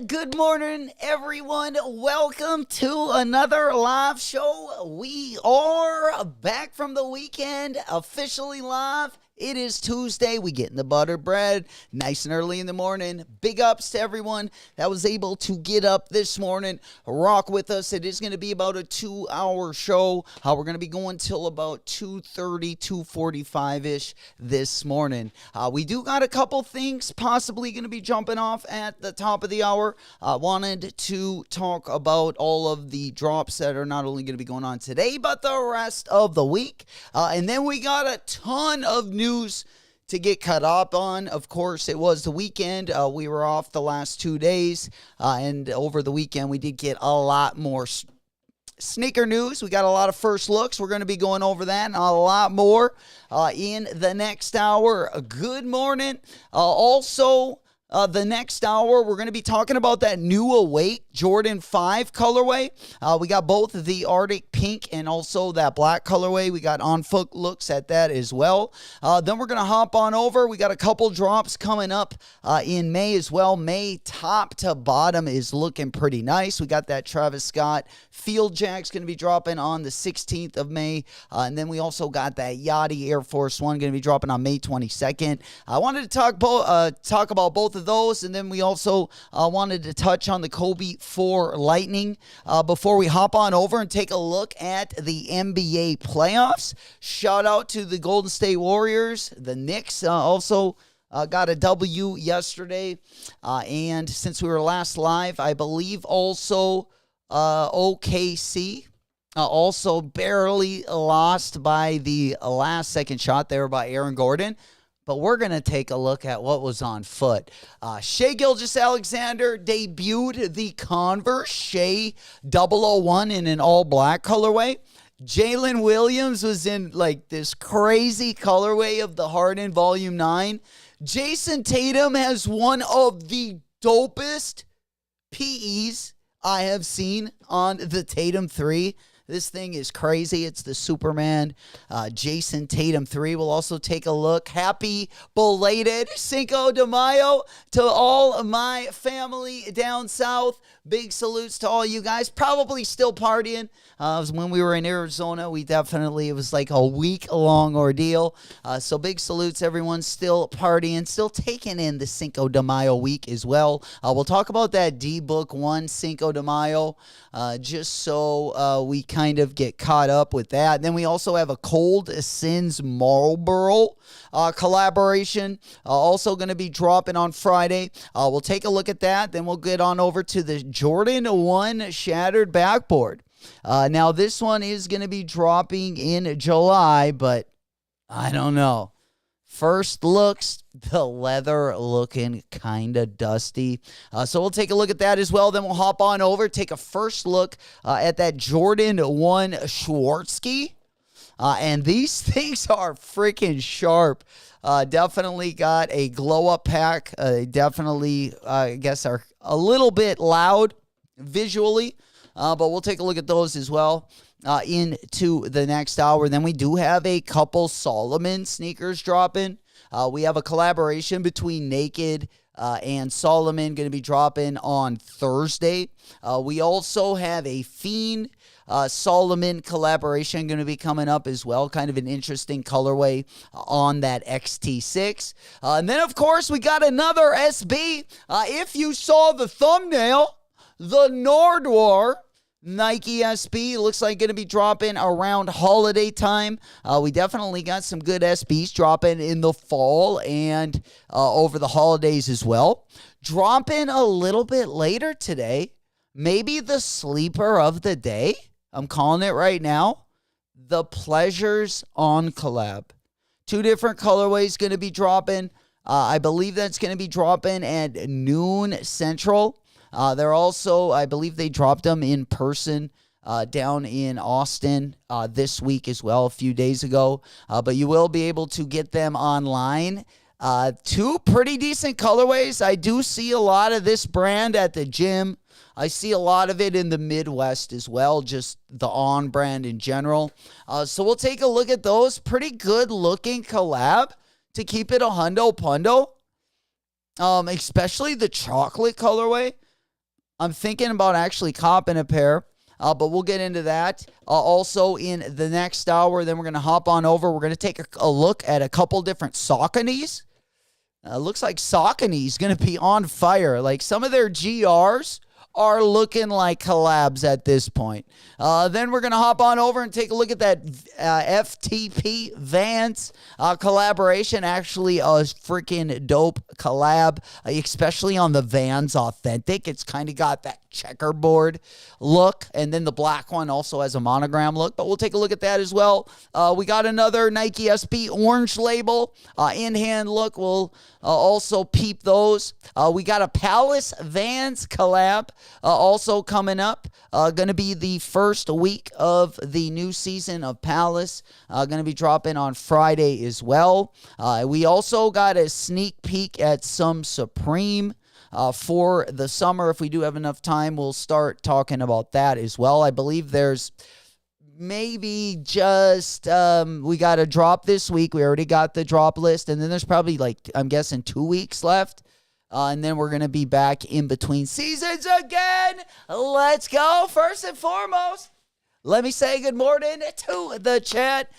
Good morning, everyone. Welcome to another live show. We are back from the weekend, officially live. It is Tuesday. We get in the buttered bread nice and early in the morning. Big ups to everyone that was able to get up this morning, rock with us. It is going to be about a 2-hour show. We're going to be going till about 2:30, 2:45-ish this morning. We do got a couple things possibly going to be jumping off at the top of the hour. Wanted to talk about all of the drops that are not only going to be going on today, but the rest of the week. And then we got a ton of news to get caught up on. Of course, it was the weekend. We were off the last 2 days, and over the weekend we did get a lot more sneaker news. We got a lot of first looks. We're going to be going over that and a lot more in the next hour. Good morning. The next hour, we're going to be talking about that new Awake Jordan 5 colorway. We got both the Arctic Pink and also that black colorway. We got on-foot looks at that as well. Then we're going to hop on over. We got a couple drops coming up in May as well. May top to bottom is looking pretty nice. We got that Travis Scott Field Jack's going to be dropping on the 16th of May. And then we also got that Yachty Air Force One going to be dropping on May 22nd. I wanted to talk about both of those, and then we also wanted to touch on the Kobe 4 Lightning before we hop on over and take a look at the NBA playoffs. Shout out to the Golden State Warriors. The Knicks also got a W yesterday, and since we were last live, I believe also OKC also barely lost by the last second shot there by Aaron Gordon. But we're going to take a look at what was on foot. Shai Gilgeous-Alexander debuted the Converse Shai 001 in an all-black colorway. Jalen Williams was in like this crazy colorway of the Harden Volume 9. Jason Tatum has one of the dopest PEs I have seen on the Tatum 3. This thing is crazy. It's the Superman Jason Tatum 3. We'll also take a look. Happy belated Cinco de Mayo to all of my family down south. Big salutes to all you guys. Probably still partying. When we were in Arizona, it was like a week-long ordeal. So big salutes, everyone. Still partying, still taking in the Cinco de Mayo week as well. We'll talk about that D-Book 1 Cinco de Mayo, just so we kind of get caught up with that. Then we also have a Cold Sins Marlboro collaboration, also going to be dropping on Friday. We'll take a look at that. Then we'll get on over to the Jordan 1 Shattered Backboard. Now, this one is going to be dropping in July, but I don't know. First looks, the leather looking kind of dusty. So we'll take a look at that as well. Then we'll hop on over, take a first look at that Jordan 1 Swarovski. And these things are freaking sharp. Definitely got a glow-up pack. Definitely, I guess, are a little bit loud visually. But we'll take a look at those as well into the next hour. Then we do have a couple Solomon sneakers dropping. We have a collaboration between Naked and Solomon going to be dropping on Thursday. We also have a Fiend Solomon collaboration going to be coming up as well. Kind of an interesting colorway on that XT6. And then, of course, we got another SB. If you saw the thumbnail, the Nardwaur Nike SB looks like going to be dropping around holiday time. We definitely got some good SBs dropping in the fall and over the holidays as well. Dropping a little bit later today, maybe the sleeper of the day. I'm calling it right now. The Pleasures On collab. 2 different colorways going to be dropping. I believe that's going to be dropping at noon Central. They're also, I believe they dropped them in person down in Austin this week as well, a few days ago. But you will be able to get them online. 2 pretty decent colorways. I do see a lot of this brand at the gym. I see a lot of it in the Midwest as well, just the On brand in general. So we'll take a look at those. Pretty good looking collab to keep it a hundo pundo. especially the chocolate colorway. I'm thinking about actually copping a pair, but we'll get into that. Also in the next hour, then we're going to hop on over. We're going to take a look at a couple different Sauconys. Looks like Saucony's going to be on fire. Like some of their GRs are looking like collabs at this point. Then we're going to hop on over and take a look at that FTP Vans collaboration. Actually, a freaking dope collab, especially on the Vans Authentic. It's kind of got that checkerboard look, and then the black one also has a monogram look, but we'll take a look at that as well. We got another Nike SB orange label in-hand look. We'll also peep those. We got a Palace Vans collab also coming up. Going to be the first week of the new season of Palace. Going to be dropping on Friday as well. We also got a sneak peek at some Supreme for the summer. If we do have enough time, we'll start talking about that as well. I believe there's maybe just we got a drop this week. We already got the drop list, and then there's probably, like, I'm guessing 2 weeks left. And then we're going to be back in between seasons again. Let's go. First and foremost, let me say good morning to the chat.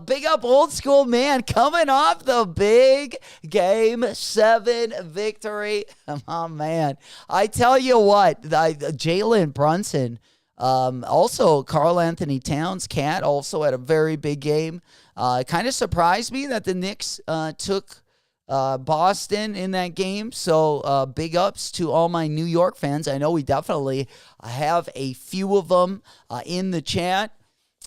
Big up Old School Man coming off the big Game 7 victory. Oh, man. I tell you what, Jalen Brunson, also Karl Anthony Towns, Cat, also had a very big game. It kind of surprised me that the Knicks took Boston in that game. So big ups to all my New York fans. I know we definitely have a few of them in the chat.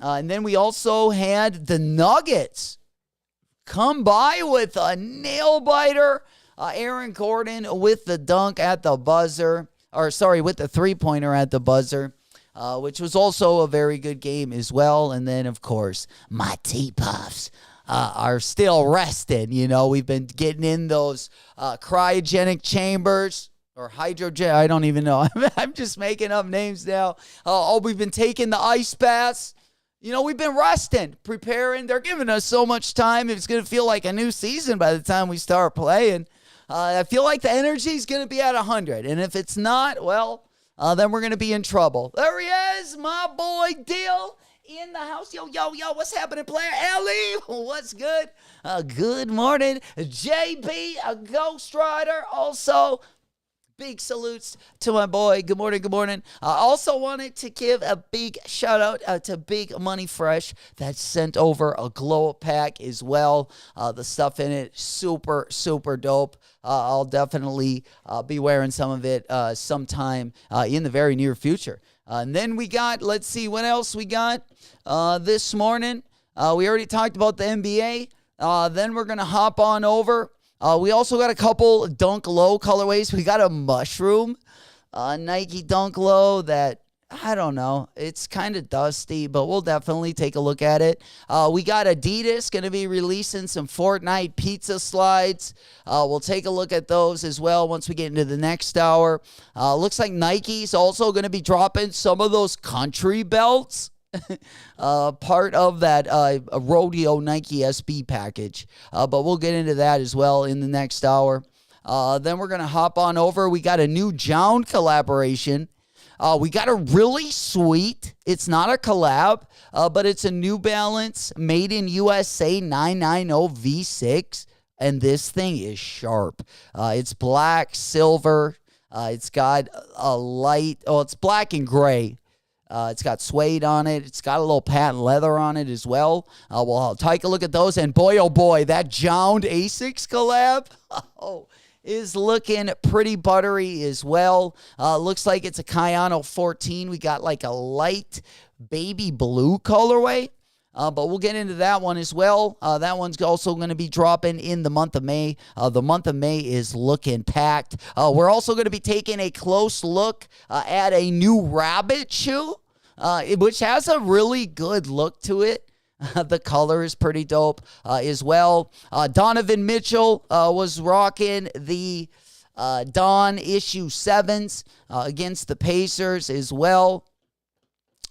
And then we also had the Nuggets come by with a nail biter. Aaron Gordon with the dunk at the buzzer. With the three-pointer at the buzzer. Which was also a very good game as well. And then, of course, my T-Puffs are still resting. You know, we've been getting in those cryogenic chambers or hydrogen. I don't even know. I'm just making up names now. We've been taking the ice baths. You know, we've been resting, preparing. They're giving us so much time. It's going to feel like a new season by the time we start playing. I feel like the energy is going to be at 100. And if it's not, well, then we're going to be in trouble. There he is, my boy Dill. In the house. Yo, what's happening, player? Ellie, what's good? Good morning. JB, a Ghost Rider. Also, big salutes to my boy. Good morning. I also wanted to give a big shout out to Big Money Fresh that sent over a glow up pack as well. The stuff in it, super, super dope. I'll definitely be wearing some of it sometime in the very near future. And then we got, let's see what else we got this morning. We already talked about the NBA. Then we're going to hop on over. We also got a couple Dunk Low colorways. We got a mushroom Nike Dunk Low that, I don't know, it's kind of dusty, but we'll definitely take a look at it. We got Adidas going to be releasing some Fortnite pizza slides. We'll take a look at those as well once we get into the next hour. Looks like Nike's also going to be dropping some of those country belts. Part of that Rodeo Nike SB package. But we'll get into that as well in the next hour. Then we're going to hop on over. We got a new Jound collaboration. We got a really sweet, it's not a collab, but it's a New Balance Made in USA 990 V6, and this thing is sharp. It's black, silver, it's got a light, it's black and gray. It's got suede on it. It's got a little patent leather on it as well. We'll take a look at those, and boy, oh boy, that Jound Asics collab, is looking pretty buttery as well. Looks like it's a Kayano 14. We got like a light baby blue colorway, but we'll get into that one as well. That one's also going to be dropping in the month of May. The month of May is looking packed. We're also going to be taking a close look at a new rabbit shoe, which has a really good look to it. The color is pretty dope as well. Donovan Mitchell was rocking the Dawn issue 7s against the Pacers as well.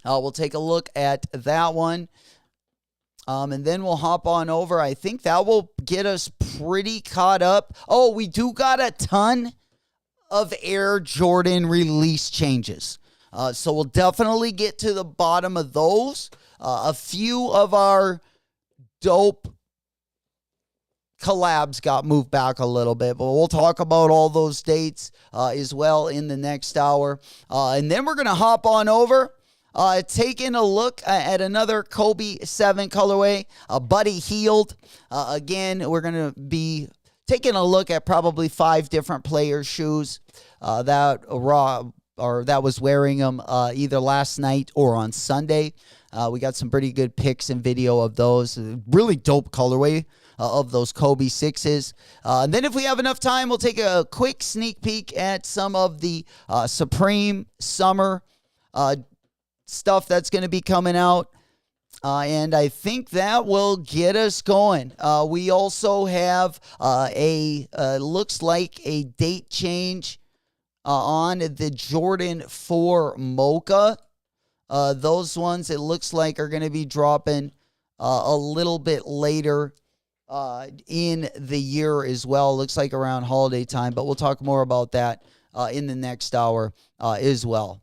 We'll take a look at that one. And then we'll hop on over. I think that will get us pretty caught up. Oh, we do got a ton of Air Jordan release changes. So we'll definitely get to the bottom of those. A few of our dope collabs got moved back a little bit, but we'll talk about all those dates as well in the next hour. And then we're going to hop on over, taking a look at another Kobe 7 colorway, Buddy Healed. Again, we're going to be taking a look at probably 5 different players' shoes that was wearing them either last night or on Sunday. We got some pretty good pics and video of those. Really dope colorway of those Kobe 6s. And then if we have enough time, we'll take a quick sneak peek at some of the Supreme Summer stuff that's going to be coming out. And I think that will get us going. We also have looks like a date change on the Jordan 4 Mocha. Those ones, it looks like, are going to be dropping a little bit later in the year as well. Looks like around holiday time, but we'll talk more about that in the next hour as well.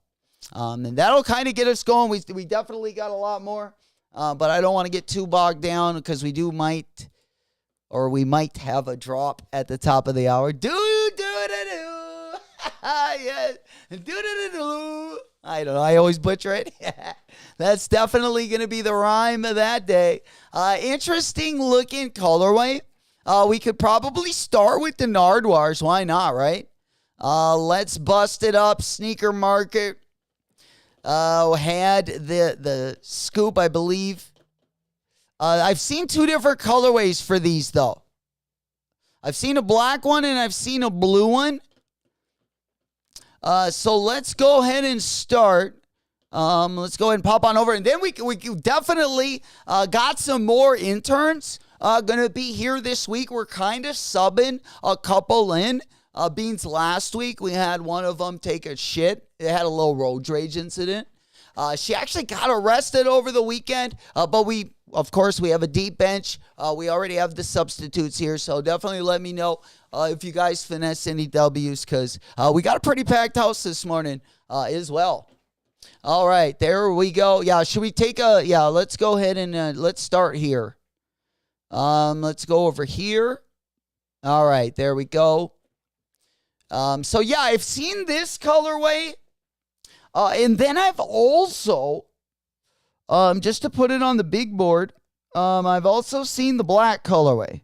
And that'll kind of get us going. We definitely got a lot more, but I don't want to get too bogged down because we might have a drop at the top of the hour. Yeah. I don't know. I always butcher it. That's definitely going to be the rhyme of that day. Interesting looking colorway. We could probably start with the Nardwars. Why not, right? Let's bust it up. Sneaker Market had the scoop, I believe. I've seen 2 different colorways for these, though. I've seen a black one and I've seen a blue one. So let's go ahead and start. Let's go ahead and pop on over. And then we definitely got some more interns going to be here this week. We're kind of subbing a couple in. Beans, last week, we had one of them take a shit. It had a little road rage incident. She actually got arrested over the weekend, but of course, we have a deep bench. We already have the substitutes here, so definitely let me know if you guys finesse any W's, because we got a pretty packed house this morning as well. All right, there we go. Yeah, should we take let's go ahead and let's start here. Let's go over here. All right, there we go. So yeah, I've seen this colorway. And then I've also, just to put it on the big board, I've also seen the black colorway.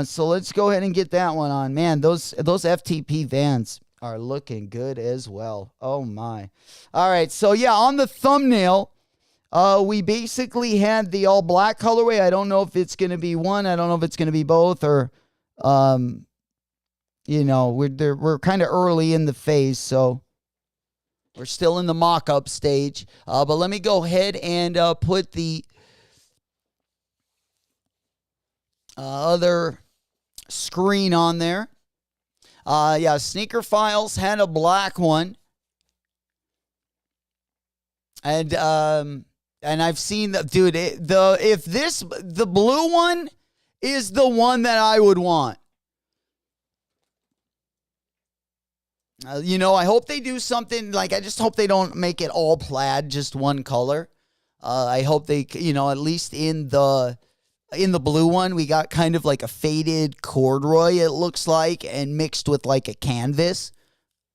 So let's go ahead and get that one on. Man, those FTP Vans are looking good as well. Oh my. All right, so yeah, on the thumbnail, we basically had the all black colorway. I don't know if it's going to be one. I don't know if it's going to be both, or, we're kind of early in the phase, so we're still in the mock-up stage. But let me go ahead and put the other screen on there. Sneaker Files had a black one. And I've seen the dude, the blue one is the one that I would want. I hope they do something, I just hope they don't make it all plaid, just one color. I hope they, at least in the blue one, we got kind of like a faded corduroy, it looks like, and mixed with like a canvas.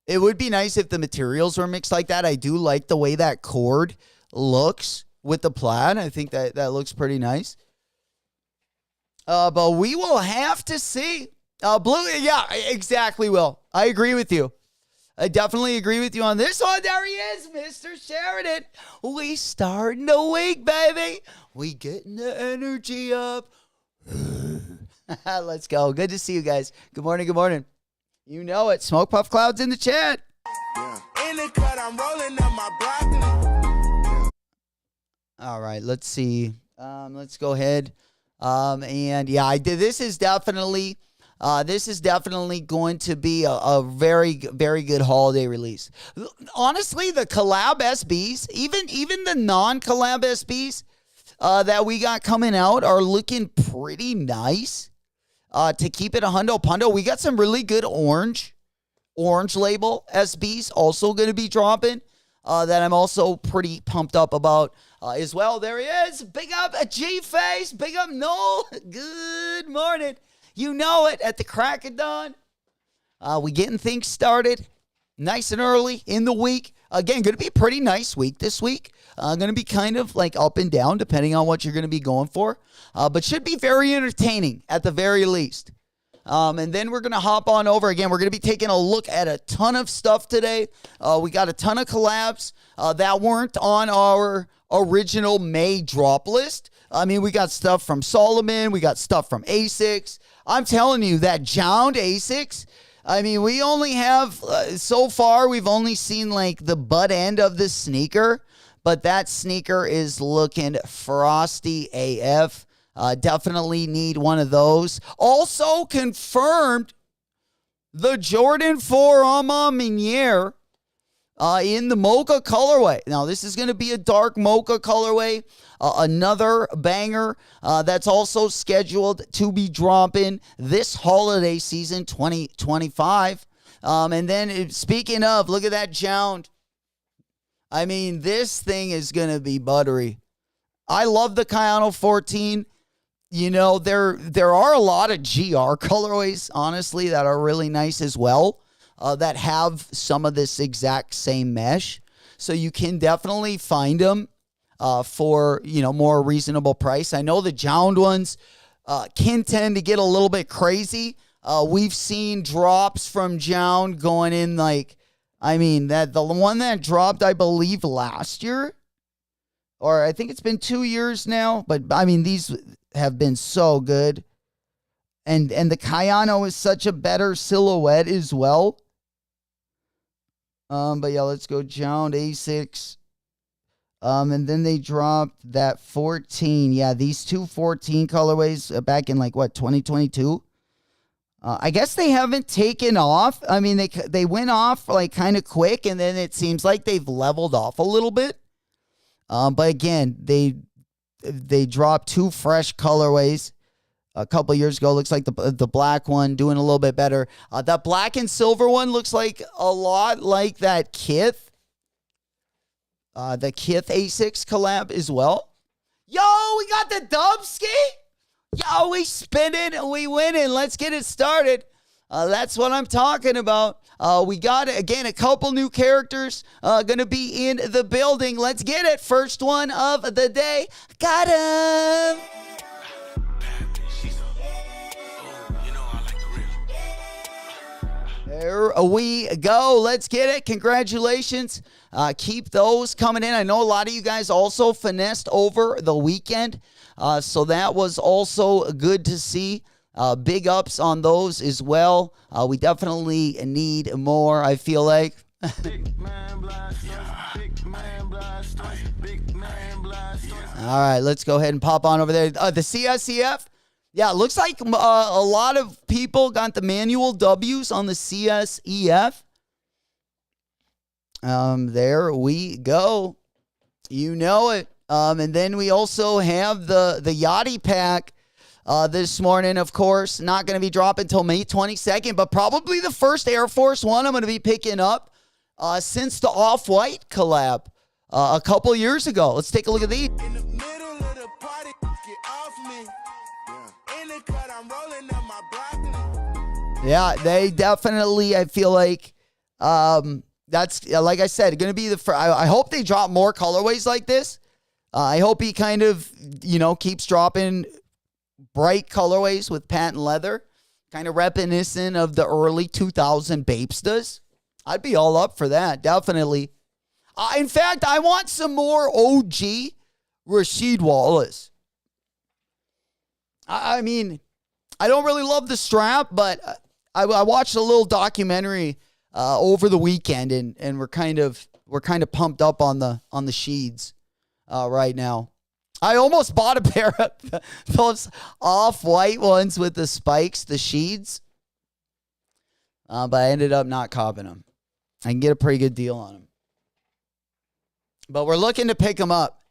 It would be nice if the materials were mixed like that. I do like the way that cord looks with the plaid. I think that looks pretty nice. But we will have to see. Blue, yeah, exactly, Will. I agree with you. I definitely agree with you on this one. There he is, Mr. Sheridan. We starting the week, baby. We getting the energy up. Let's go. Good to see you guys. Good morning, good morning. You know it. Smoke Puff Clouds in the chat. Yeah. In the cut, I'm rolling up my block. All right, let's see. Let's go ahead. And yeah, I did. This is definitely going to be a very, very good holiday release. Honestly, the collab SBs, even the non-collab SBs, that we got coming out are looking pretty nice. To keep it a hundo pundo, we got some really good orange label SBs also going to be dropping that I'm also pretty pumped up about as well. There he is. Big up G-Face. Big up Noel. Good morning. You know it, at the crack of dawn. We getting things started nice and early in the week. Again, going to be a pretty nice week this week. Going to be kind of like up and down depending on what you're going to be going for. But should be very entertaining at the very least. And then we're going to hop on over again. We're going to be taking a look at a ton of stuff today. We got a ton of collabs that weren't on our original May drop list. I mean, we got stuff from Solomon. We got stuff from ASICS. I'm telling you, that Jound ASICS, I mean, we only have, so far, we've only seen like the butt end of the sneaker. But that sneaker is looking frosty AF. Definitely need one of those. Also confirmed the Jordan 4 Ama Miniere in the mocha colorway. Now, this is going to be a dark mocha colorway. Another banger that's also scheduled to be dropping this holiday season 2025. And then speaking of, look at that Jound. I mean, this thing is going to be buttery. I love the Kayano 14. You know, there are a lot of GR colorways, honestly, that are really nice as well, that have some of this exact same mesh. So you can definitely find them for, you know, more reasonable price. I know the Jound ones can tend to get a little bit crazy. We've seen drops from Jound going in like, I mean, that the one that dropped, I believe, last year, or I think it's been 2 years now, but I mean, these have been so good. And the Kayano is such a better silhouette as well. But yeah, let's go Jound A6. And then they dropped that 14. Yeah, these two 14 colorways back in like, what, 2022? I guess they haven't taken off. I mean, they went off like kind of quick, and then it seems like they've leveled off a little bit. But again, they dropped two fresh colorways a couple years ago. Looks like the black one doing a little bit better. That black and silver one looks like a lot like that Kith. The Kith A6 collab as well. Yo, we got the Dubski. Yo, we spinning and we winning. Let's get it started. That's what I'm talking about. We got, again, a couple new characters going to be in the building. Let's get it. First one of the day. Got him. There we go. Let's get it. Congratulations. Keep those coming in. I know a lot of you guys also finessed over the weekend. So that was also good to see. Big ups on those as well. We definitely need more, I feel like. All right, let's go ahead and pop on over there. The CSEF. Yeah, it looks like a lot of people got the manual W's on the CSEF. There we go. You know it. And then we also have the Yachty pack this morning, of course. Not going to be dropping until May 22nd, but probably the first Air Force One I'm going to be picking up since the Off-White collab a couple years ago. Let's take a look at these. In the middle of the party, get off me. In the cut, I'm rolling up my broccoli. Yeah, they definitely, I feel like, that's, like I said, going to be the first. I hope they drop more colorways like this. I hope he kind of, you know, keeps dropping bright colorways with patent leather, kind of reminiscent of the early 2000 Bapestas. I'd be all up for that, definitely. In fact, I want some more OG Rasheed Wallace. I mean, I don't really love the strap, but I watched a little documentary over the weekend, and we're kind of pumped up on the Sheeds right now. I almost bought a pair of those Off-White ones with the spikes, the Sheeds, but I ended up not copping them. I can get a pretty good deal on them, but we're looking to pick them up.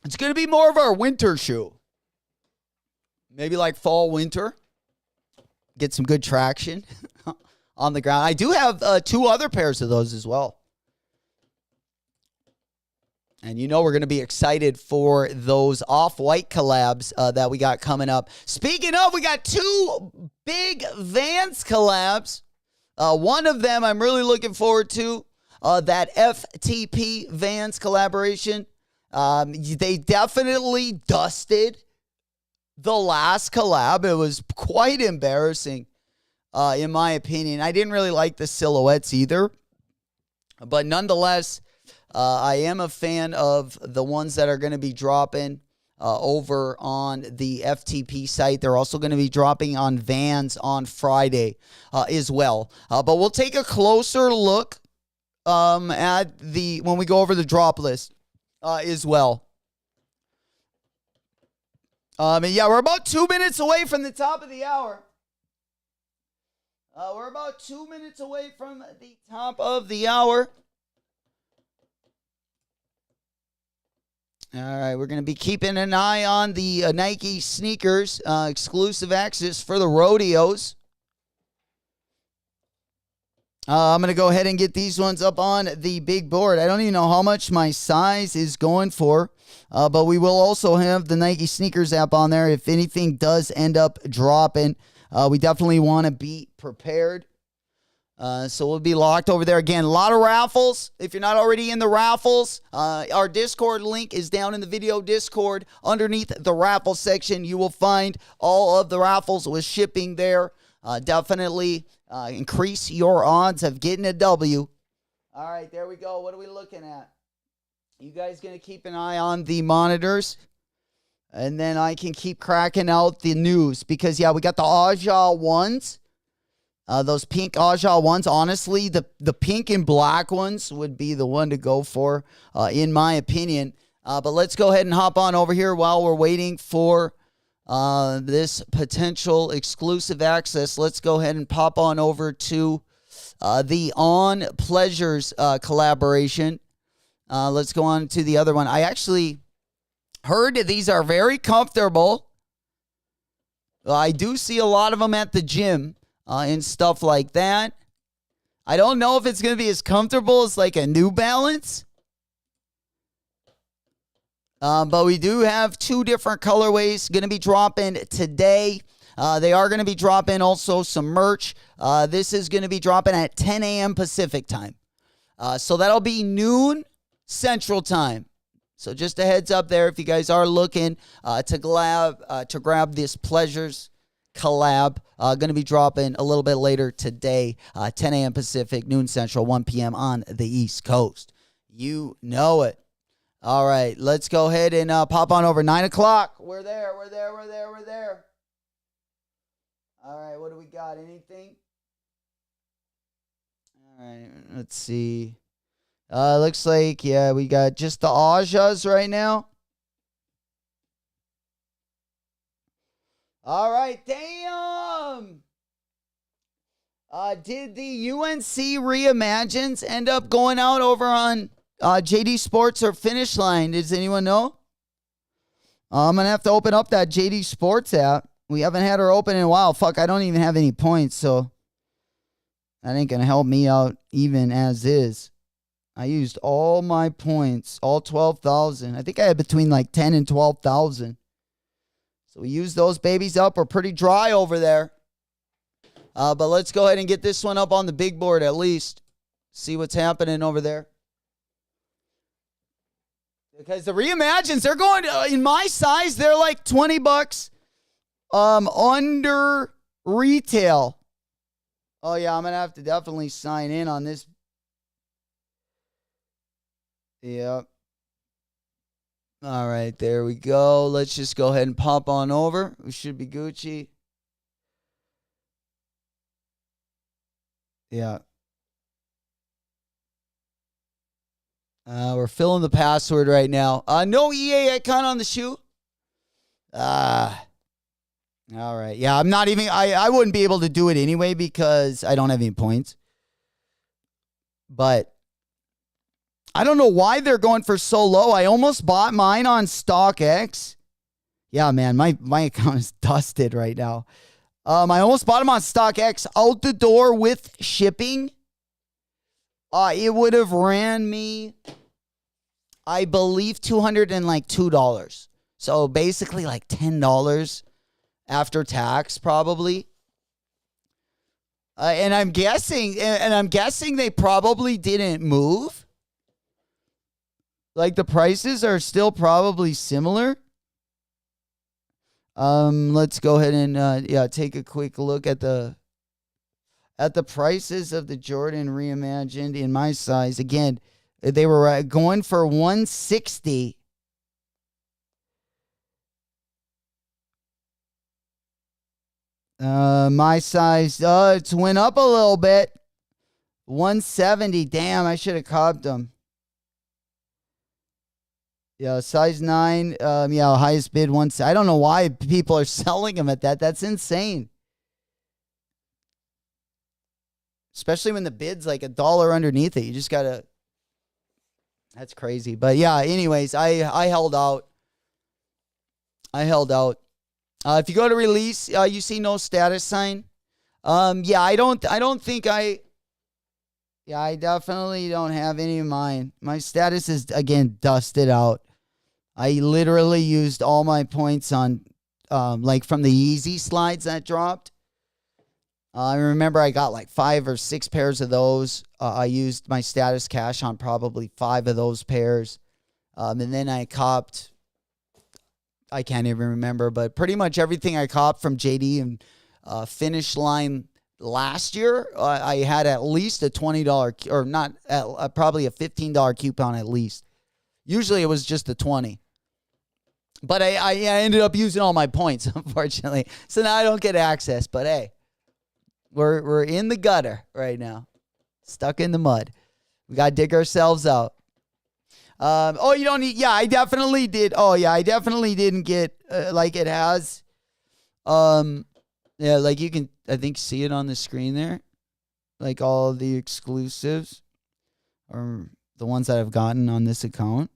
It's going to be more of our winter shoe. Maybe like fall, winter. Get some good traction on the ground. I do have 2 other pairs of those as well. And you know we're going to be excited for those Off-White collabs that we got coming up. Speaking of, we got 2 big Vans collabs. One of them I'm really looking forward to, that FTP Vans collaboration. They definitely dusted the last collab. It was quite embarrassing, in my opinion. I didn't really like the silhouettes either. But nonetheless, I am a fan of the ones that are going to be dropping over on the FTP site. They're also going to be dropping on Vans on Friday as well. But we'll take a closer look at when we go over the drop list as well. And yeah, we're about 2 minutes away from the top of the hour. We're about 2 minutes away from the top of the hour. All right, we're going to be keeping an eye on the Nike sneakers, exclusive access for the rodeos. I'm going to go ahead and get these ones up on the big board. I don't even know how much my size is going for, but we will also have the Nike sneakers app on there. If anything does end up dropping, we definitely want to be prepared. So we'll be locked over there. Again, a lot of raffles. If you're not already in the raffles, our Discord link is down in the video Discord. Underneath the raffle section, you will find all of the raffles with shipping there. Definitely increase your odds of getting a W. All right, there we go. What are we looking at? You guys going to keep an eye on the monitors? And then I can keep cracking out the news. Because, yeah, we got the Aja ones. Those pink Aja ones. Honestly, the pink and black ones would be the one to go for, in my opinion. But let's go ahead and hop on over here while we're waiting for this potential exclusive access. Let's go ahead and pop on over to the On Pleasures collaboration. Let's go on to the other one. I actually heard that these are very comfortable. I do see a lot of them at the gym and stuff like that. I don't know if it's going to be as comfortable as like a New Balance. But we do have 2 different colorways going to be dropping today. They are going to be dropping also some merch. This is going to be dropping at 10 a.m. Pacific time. So that'll be noon Central time. So just a heads up there if you guys are looking to grab this Pleasures collab. Going to be dropping a little bit later today, 10 a.m. Pacific, noon Central, 1 p.m. on the East Coast. You know it. All right, let's go ahead and pop on over. 9 o'clock. We're there. All right, what do we got? Anything? All right, let's see. Looks like, yeah, we got just the Ajas right now. All right, damn. Did the UNC Reimagines end up going out over on JD Sports or Finish Line? Does anyone know? I'm going to have to open up that JD Sports app. We haven't had her open in a while. Fuck, I don't even have any points, so that ain't going to help me out even as is. I used all my points, all 12,000. I think I had between like 10 and 12,000. So we used those babies up. We're pretty dry over there. But let's go ahead and get this one up on the big board at least. See what's happening over there. Because the Reimagines, they're going in my size, they're like $20 under retail. Oh yeah, I'm gonna have to definitely sign in on this. Yeah. All right, there we go. Let's just go ahead and pop on over. We should be Gucci. Yeah. We're filling the password right now. No EA icon on the shoe. All right. Yeah, I'm not even, I wouldn't be able to do it anyway because I don't have any points. But I don't know why they're going for so low. I almost bought mine on StockX. Yeah, man, my account is dusted right now. I almost bought them on StockX out the door with shipping. It would have ran me, I believe, $202. So basically like $10 after tax, probably. And I'm guessing they probably didn't move. Like the prices are still probably similar. Let's go ahead and take a quick look at the prices of the Jordan Reimagined in my size. Again, they were going for $160. My size, it's went up a little bit. $170. Damn, I should have copped them. Yeah, size 9. Highest bid once. I don't know why people are selling them at that. That's insane. Especially when the bid's like $1 underneath it. You just gotta. That's crazy. But yeah, anyways, I held out. If you go to release, you see no status sign. I definitely don't have any of mine. My status is, again, dusted out. I literally used all my points on, like from the Yeezy slides that dropped. I remember I got like 5 or 6 pairs of those. I used my status cash on probably 5 of those pairs. And then I copped, I can't even remember, but pretty much everything I copped from JD and Finish Line last year, I had at least a $20 or not, probably a $15 coupon at least. Usually it was just a 20. But I ended up using all my points, unfortunately. So now I don't get access. But hey, we're in the gutter right now, stuck in the mud. We got to dig ourselves out. You don't need. Yeah, I definitely did. Oh yeah, I definitely didn't get like it has. Like you can, I think, see it on the screen there, like all of the exclusives, or the ones that I've gotten on this account.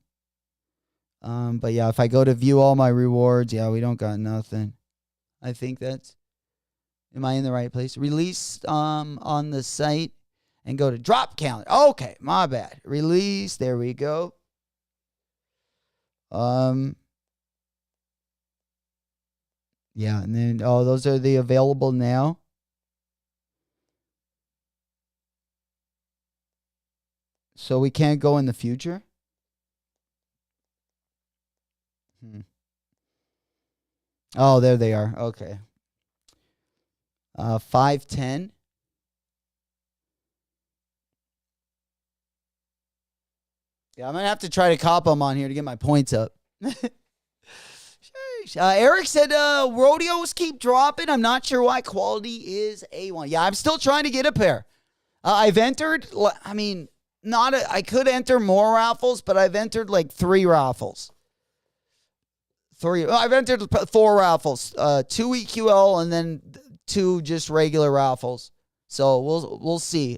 But yeah, if I go to view all my rewards, yeah, we don't got nothing. I think that's. Am I in the right place? Release on the site and go to drop calendar. Okay, my bad. Release. There we go. Yeah, and then those are the available now. So we can't go in the future. Oh, there they are. Okay. 510. Yeah, I'm gonna have to try to cop them on here to get my points up. Eric said rodeos keep dropping. I'm not sure why. Quality is A1. Yeah, I'm still trying to get a pair. I've entered, I could enter more raffles, but I've entered like 3 raffles. I've entered 4 raffles. 2 EQL and then 2 just regular raffles. So we'll see.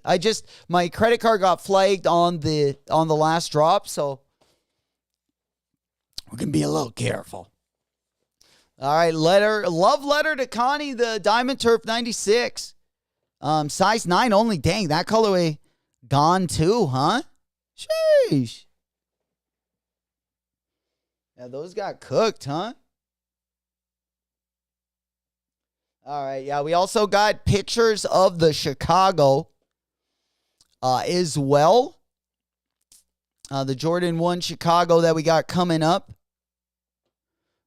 My credit card got flagged on the last drop, so we're gonna be a little careful. All right, love letter to Connie, the Diamond Turf 96. Size 9 only. Dang, that colorway gone too, huh? Sheesh. Yeah, those got cooked, huh? All right, yeah, we also got pictures of the Chicago as well. The Jordan 1 Chicago that we got coming up.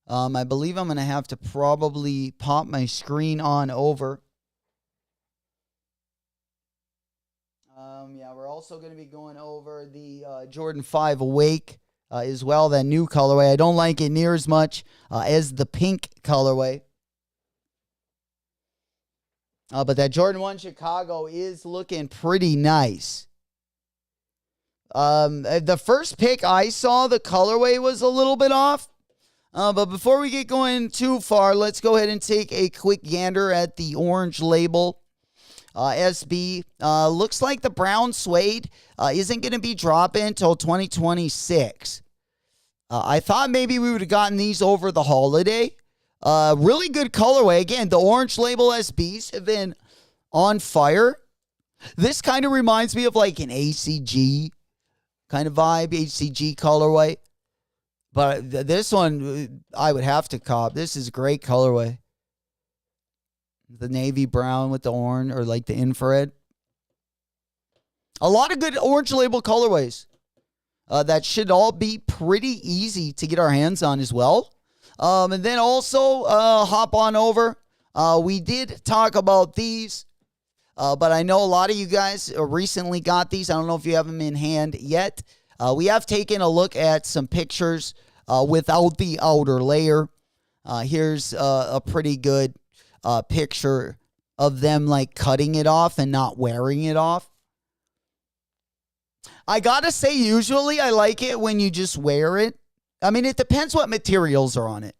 I believe I'm going to have to probably pop my screen on over. We're also going to be going over the Jordan 5 Awake as well, that new colorway. I don't like it near as much as the pink colorway. But that Jordan 1 Chicago is looking pretty nice. The first pick I saw, the colorway was a little bit off. But before we get going too far, let's go ahead and take a quick gander at the orange label. SB. Looks like the brown suede isn't going to be dropping until 2026. I thought maybe we would have gotten these over the holiday. Really good colorway. Again, the orange label SBs have been on fire. This kind of reminds me of like an ACG kind of vibe, ACG colorway. But this one, I would have to cop. This is a great colorway. The navy brown with the orange, or like the infrared. A lot of good orange label colorways. That should all be pretty easy to get our hands on as well. And then also hop on over. We did talk about these, but I know a lot of you guys recently got these. I don't know if you have them in hand yet. We have taken a look at some pictures without the outer layer. Here's a pretty good picture of them like cutting it off and not wearing it off. I gotta say, usually I like it when you just wear it. I mean, it depends what materials are on it.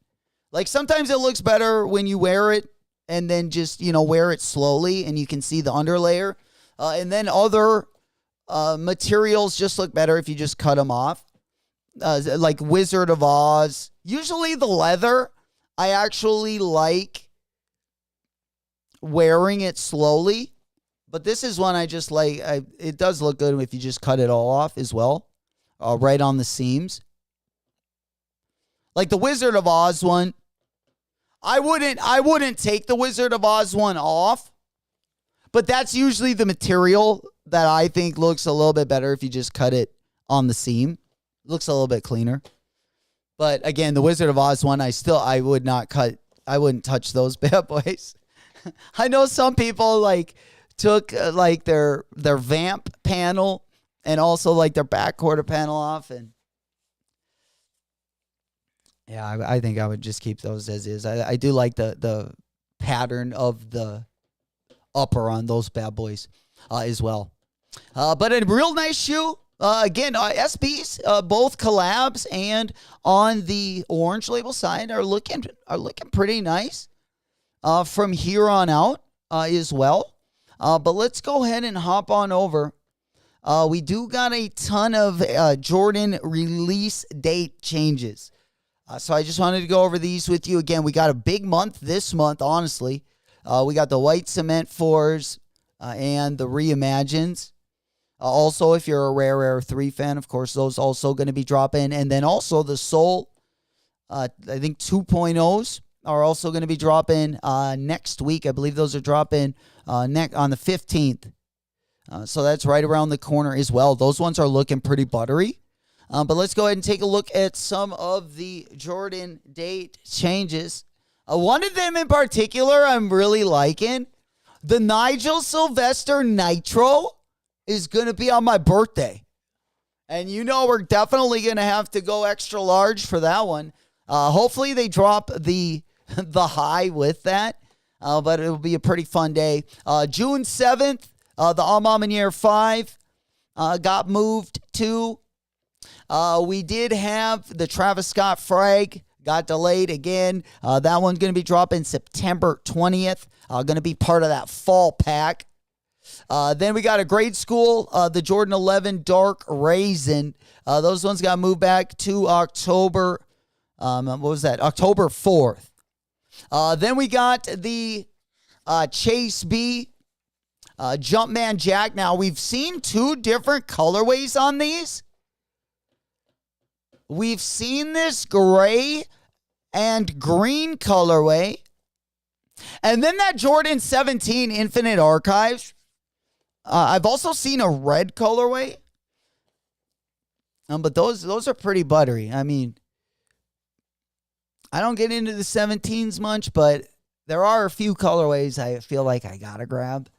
Like sometimes it looks better when you wear it and then just, wear it slowly and you can see the underlayer. And then other materials just look better if you just cut them off. Like Wizard of Oz. Usually the leather, I actually like wearing it slowly. But this is one I just like. It does look good if you just cut it all off as well. Right on the seams. Like the Wizard of Oz one. I wouldn't take the Wizard of Oz one off. But that's usually the material that I think looks a little bit better if you just cut it on the seam. Looks a little bit cleaner. But again, the Wizard of Oz one, I wouldn't touch those bad boys. I know some people took like their vamp panel and also like their back quarter panel off, and yeah, I think I would just keep those as is. I do like the pattern of the upper on those bad boys as well. But a real nice shoe. Again, SBs, both collabs and on the orange label side are looking pretty nice from here on out as well. But let's go ahead and hop on over. We do got a ton of Jordan release date changes. So I just wanted to go over these with you. Again, we got a big month this month, honestly. We got the white cement 4s and the reimagines. Also, if you're a Rare Air 3 fan, of course, those also going to be dropping. And then also the Soul, I think 2.0s are also going to be dropping next week. I believe those are dropping on the 15th. So that's right around the corner as well. Those ones are looking pretty buttery. But let's go ahead and take a look at some of the Jordan date changes. One of them in particular I'm really liking. The Nigel Sylvester Nitro is going to be on my birthday. And we're definitely going to have to go extra large for that one. Hopefully they drop the high with that. But it'll be a pretty fun day. June 7th, the Almamanier 5 got moved to. We did have the Travis Scott Frag, got delayed again. That one's going to be dropping September 20th. Going to be part of that fall pack. Then we got a grade school, the Jordan 11 Dark Raisin. Those ones got moved back to October. October 4th. Then we got the Chase B Jumpman Jack. Now, we've seen two different colorways on these. We've seen this gray and green colorway. And then that Jordan 17 Infinite Archives. I've also seen a red colorway. But those are pretty buttery. I mean, I don't get into the 17s much, but there are a few colorways I feel like I got to grab.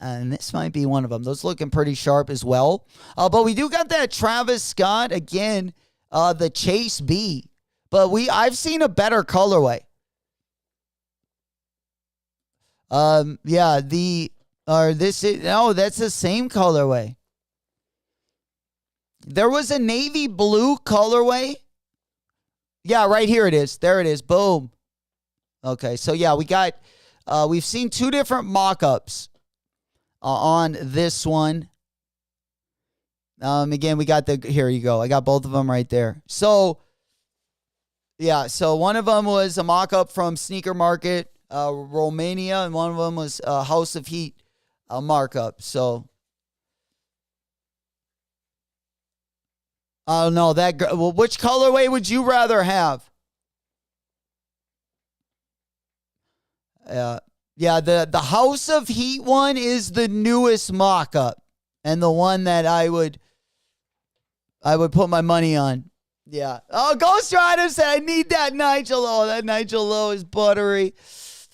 And this might be one of them. Those looking pretty sharp as well. But we do got that Travis Scott, again, the Chase B. But I've seen a better colorway. That's the same colorway. There was a navy blue colorway. Yeah, right here it is. There it is. Boom. Okay, so yeah, we've seen two different mock-ups on this one. Again, we got here you go. I got both of them right there. So, yeah, so one of them was a mock-up from Sneaker Market, Romania, and one of them was House of Heat, a markup. So, oh, no, well, which colorway would you rather have? Yeah, the House of Heat one is the newest mock-up and the one that I would put my money on. Yeah. Oh, Ghost Rider said, I need that Nigel Low. That Nigel Low is buttery.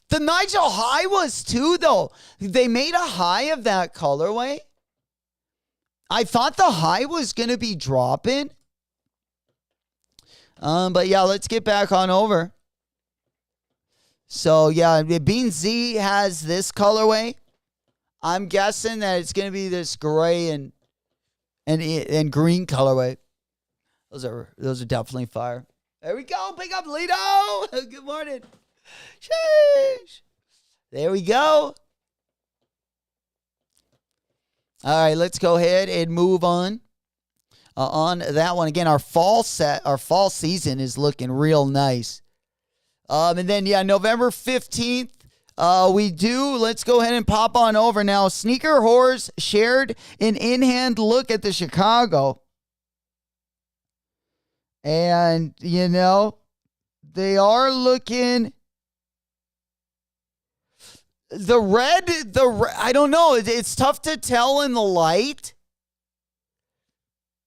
The Nigel High was too, though. They made a high of that colorway. I thought the high was going to be dropping. But yeah, let's get back on over. So yeah, Bean Z has this colorway. I'm guessing that it's going to be this gray and green colorway. Those are definitely fire. There we go. Pick up Lido. Good morning. Sheesh. There we go. All right, let's go ahead and move on. On that one again, our fall season is looking real nice. And then yeah, November 15th. Let's go ahead and pop on over now. Sneaker Whores shared an in-hand look at the Chicago. And, they are looking. The red, I don't know. It's tough to tell in the light.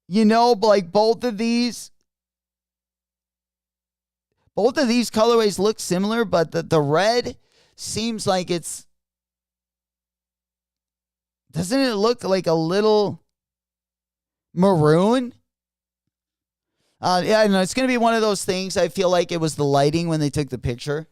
Like both of these colorways look similar, but the red seems like doesn't it look like a little maroon? Yeah, I know it's going to be one of those things. I feel like it was the lighting when they took the picture.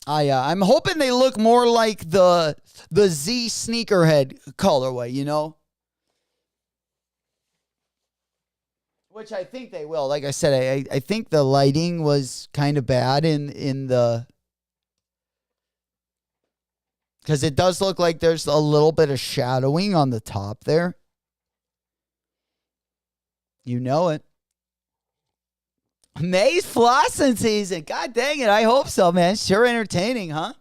Yeah, I'm hoping they look more like the Z sneakerhead colorway, Which I think they will. Like I said, I think the lighting was kind of bad in the... Because it does look like there's a little bit of shadowing on the top there. You know it. May's flossing season. God dang it. I hope so, man. Sure entertaining, huh?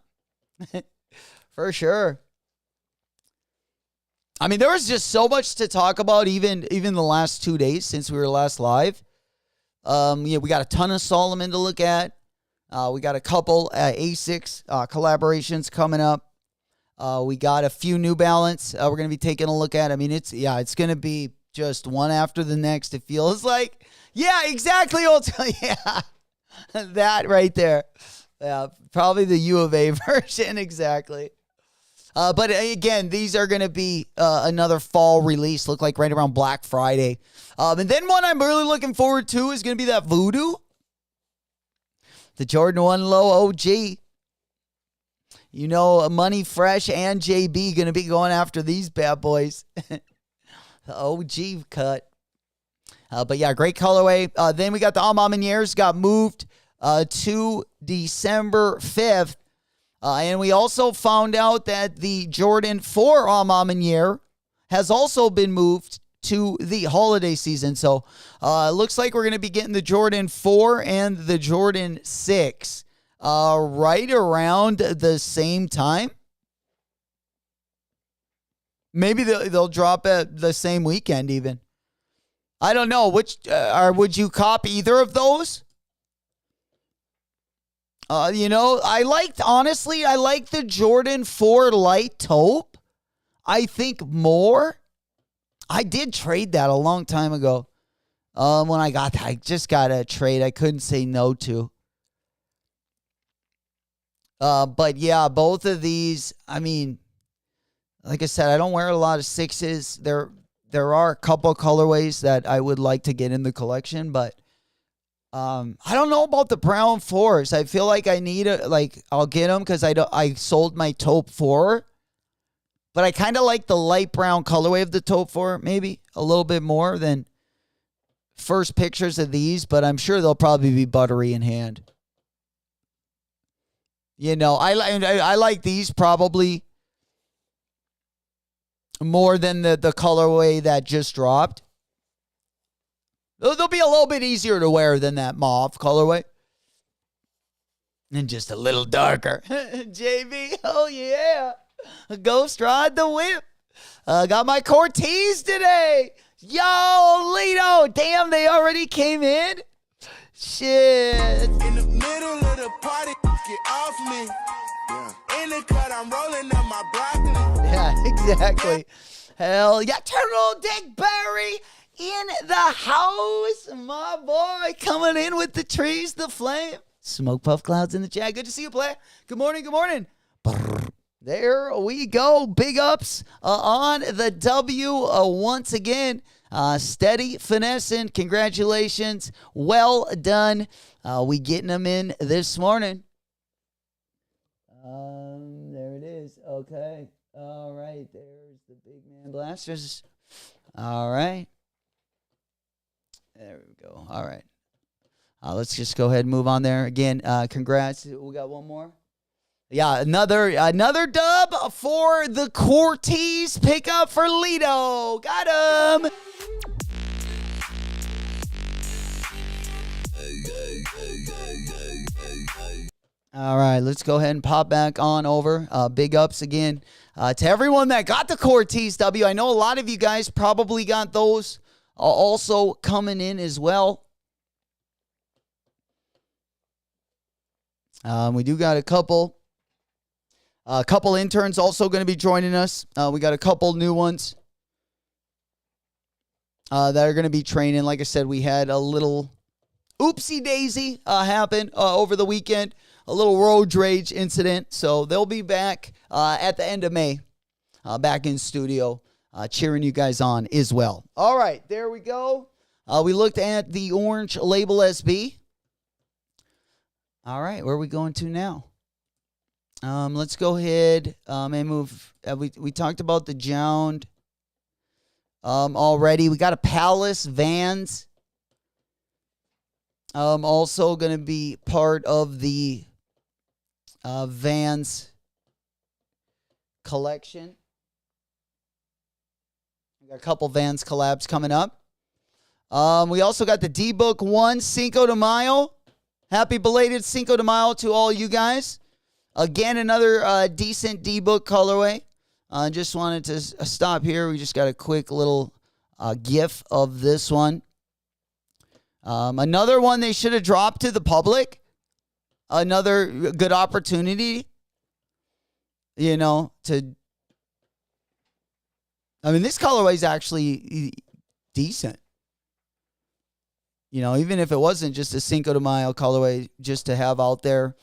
For sure. I mean, there was just so much to talk about even the last 2 days since we were last live. We got a ton of Solomon to look at. We got a couple ASICs collaborations coming up. We got a few New Balance we're going to be taking a look at. I mean, it's going to be just one after the next, it feels like. Yeah, exactly. Yeah, that right there. Yeah, probably the U of A version, exactly. But again, these are going to be another fall release, look like right around Black Friday. And then one I'm really looking forward to is going to be that Voodoo. The Jordan 1 Low OG. Money Fresh and JB going to be going after these bad boys. The OG cut. But yeah, great colorway. Then we got the Almameniers got moved to December 5th. And we also found out that the Jordan 4 Almamenier has also been moved to the holiday season. So it looks like we're going to be getting the Jordan 4 and the Jordan 6 right around the same time. Maybe they'll drop at the same weekend even. I don't know. Would you cop either of those? I like the Jordan 4 light taupe. I think more. I did trade that a long time ago. When I just got a trade I couldn't say no to. But yeah, both of these, I mean, like I said, I don't wear a lot of 6s. There are a couple of colorways that I would like to get in the collection, but I don't know about the brown 4s. I feel like I need I'll get them because I sold my taupe 4, but I kind of like the light brown colorway of the taupe 4, maybe a little bit more than first pictures of these, but I'm sure they'll probably be buttery in hand. I like these probably more than the colorway that just dropped. They'll be a little bit easier to wear than that mauve colorway. And just a little darker. JB, oh yeah. Ghost Ride the Whip. Got my Cortez today. Yo, Lido. Damn, they already came in? Shit. In the middle of the party, get off me. Yeah. In the cut, I'm rolling up my broccoli. Yeah, exactly. Hell yeah. Turtle Dick Berry in the house. My boy coming in with the trees, the flame. Smoke Puff Clouds in the chat. Good to see you, play. Good morning, good morning. There we go. Big ups on the W once again. Steady finessing. Congratulations. Well done. We getting them in this morning. There it is. Okay. All right. There's the big man blasters. All right. There we go. All right. Let's just go ahead and move on there. Again, congrats. We got one more. Yeah, another dub for the Cortez pickup for Lido. Got him. All right, let's go ahead and pop back on over. Big ups again to everyone that got the Cortez W. I know a lot of you guys probably got those also coming in as well. We do got a couple interns also going to be joining us. We got a couple new ones that are going to be training. Like I said, we had a little oopsie daisy happen over the weekend, a little road rage incident. So they'll be back at the end of May, back in studio, cheering you guys on as well. All right, there we go. We looked at the orange label SB. All right, where are we going to now? Let's go ahead and move. We talked about the Jound already. We got a Palace Vans. Also going to be part of the Vans collection. We got a couple Vans collabs coming up. We also got the D-Book 1 Cinco de Mayo. Happy belated Cinco de Mayo to all you guys. Again, another decent D-Book colorway. Just wanted to stop here. We just got a quick little gif of this one. Another one they should have dropped to the public. Another good opportunity, to... I mean, this colorway is actually decent. Even if it wasn't just a Cinco de Mayo colorway, just to have out there,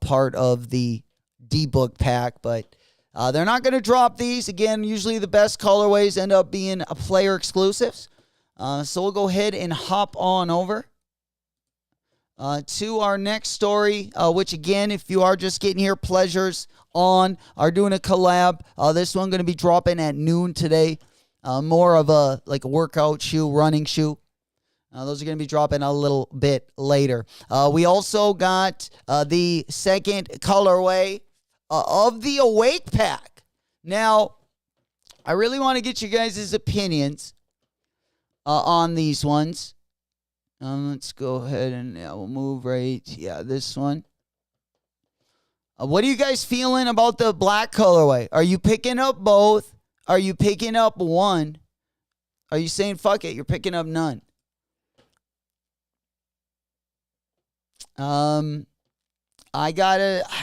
part of the D-Book pack. But they're not going to drop these. Again, usually the best colorways end up being player exclusives. So we'll go ahead and hop on over to our next story, which, again, if you are just getting here, Pleasures On are doing a collab. This one going to be dropping at noon today. More of a workout shoe, running shoe. Those are going to be dropping a little bit later. We also got the second colorway of the Awake pack. Now, I really want to get you guys' opinions on these ones. Let's go ahead and we'll move right. Yeah, this one. What are you guys feeling about the black colorway? Are you picking up both? Are you picking up one? Are you saying, fuck it, you're picking up none? I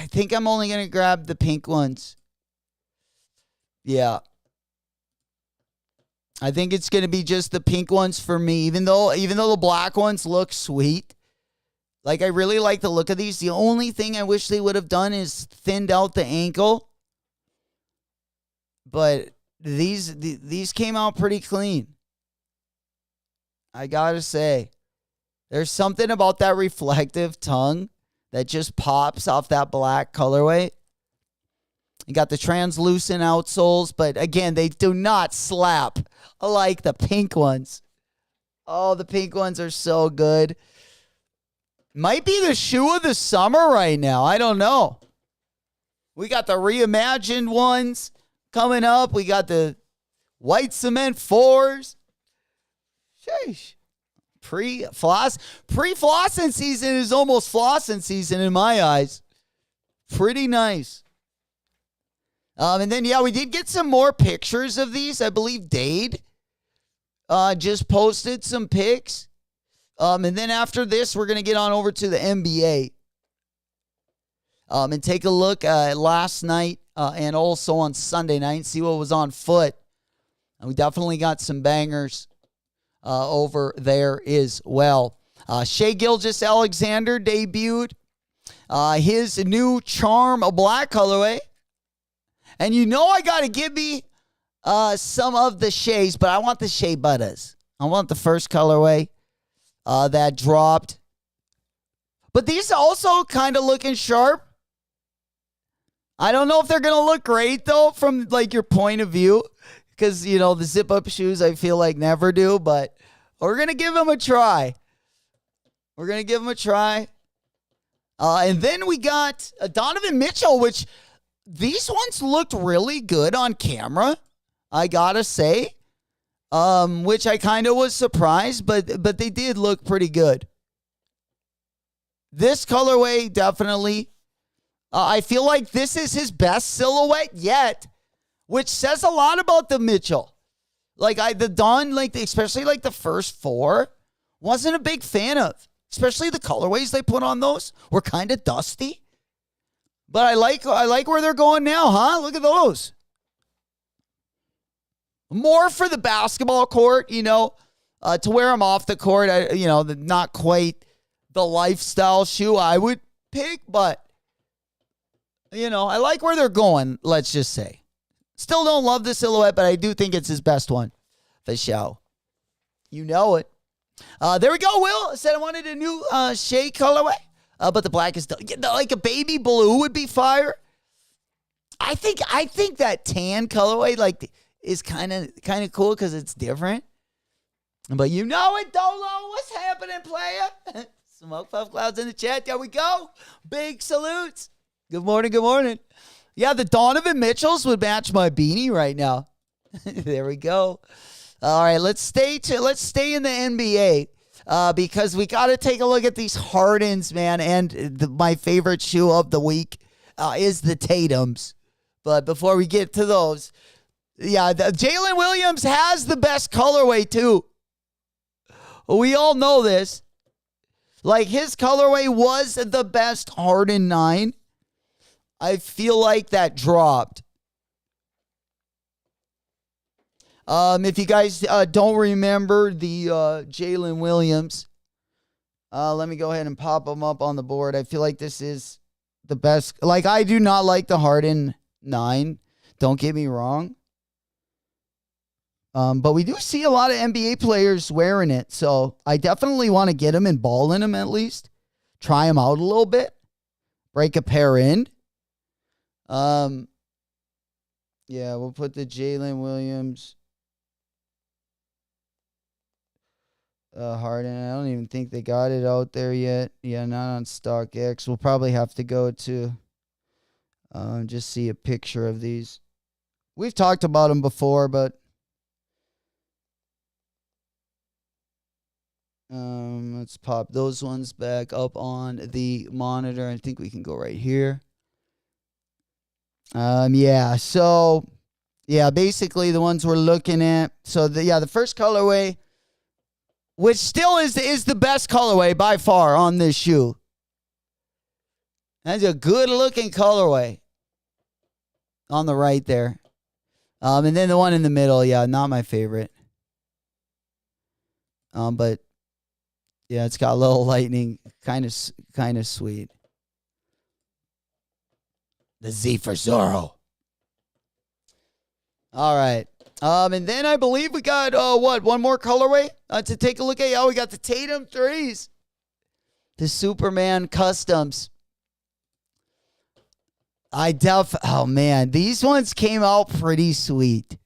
think I'm only going to grab the pink ones. Yeah. I think it's going to be just the pink ones for me, even though the black ones look sweet. I really like the look of these. The only thing I wish they would have done is thinned out the ankle. But these came out pretty clean. I got to say. There's something about that reflective tongue that just pops off that black colorway. You got the translucent outsoles, but again, they do not slap like the pink ones. Oh, the pink ones are so good. Might be the shoe of the summer right now. I don't know. We got the reimagined ones coming up. We got the white cement 4s. Sheesh. Pre-flossing season is almost flossing season in my eyes. Pretty nice. And then, we did get some more pictures of these. I believe Dade just posted some pics. And then after this, we're going to get on over to the NBA and take a look at last night and also on Sunday night, see what was on foot. And we definitely got some bangers over there as well. Shai Gilgeous-Alexander debuted his new Charm Black colorway. And I got to give me some of the Shais, but I want the Shea Butters. I want the first colorway that dropped. But these are also kind of looking sharp. I don't know if they're going to look great, though, from like your point of view. Because, the zip-up shoes, I feel like never do. But we're going to give them a try. And then we got Donovan Mitchell, which these ones looked really good on camera, I got to say. Which I kind of was surprised, but they did look pretty good. This colorway, definitely. I feel like this is his best silhouette yet, which says a lot about the Mitchell. The Don, especially the first 4, wasn't a big fan of. Especially the colorways they put on those were kind of dusty. But I like where they're going now, huh? Look at those. More for the basketball court, to wear them off the court. Not quite the lifestyle shoe I would pick, but, I like where they're going, let's just say. Still don't love the silhouette, but I do think it's his best one. For sure. You know it. There we go, Will. I said I wanted a new Shea colorway, but the black is like a baby blue would be fire. I think that tan colorway is kind of cool because it's different. But you know it, Dolo. What's happening, player? Smoke puff clouds in the chat. There we go. Big salutes. Good morning. Yeah, the Donovan Mitchells would match my beanie right now. There we go. All right, let's stay in the NBA because we got to take a look at these Hardens, man. And my favorite shoe of the week is the Tatums. But before we get to those, Jalen Williams has the best colorway too. We all know this. His colorway was the best Harden 9. I feel like that dropped. If you guys don't remember the Jalen Williams, let me go ahead and pop them up on the board. I feel like this is the best. I do not like the Harden 9. Don't get me wrong. But we do see a lot of NBA players wearing it. So I definitely want to get them and ball in them at least. Try them out a little bit. Break a pair in. We'll put the Jalen Williams. Harden. I don't even think they got it out there yet. Yeah, not on StockX. We'll probably have to go to just see a picture of these. We've talked about them before, but let's pop those ones back up on the monitor. I think we can go right here. Basically the ones we're looking at. So the first colorway, which still is the best colorway by far on this shoe. That's a good looking colorway on the right there. And then the one in the middle, not my favorite. But it's got a little lightning, kind of sweet. The Z for Zorro. All right. And then I believe we got, one more colorway to take a look at. We got the Tatum 3s. The Superman Customs. Oh man, these ones came out pretty sweet.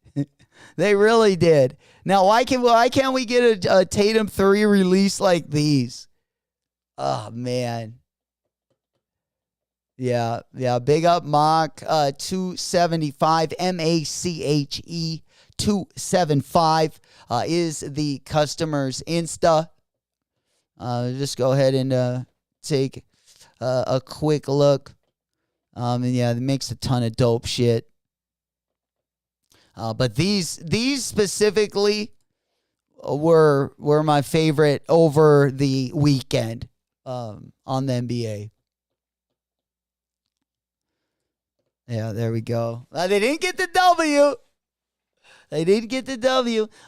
They really did. Now, why can't we get a Tatum 3 release like these? Oh man. Yeah. Big up Mach 275, MACHE 275 is the customer's Insta. Just go ahead and take a quick look. And yeah, it makes a ton of dope shit. But these specifically were my favorite over the weekend on the NBA. Yeah, there we go. They didn't get the W.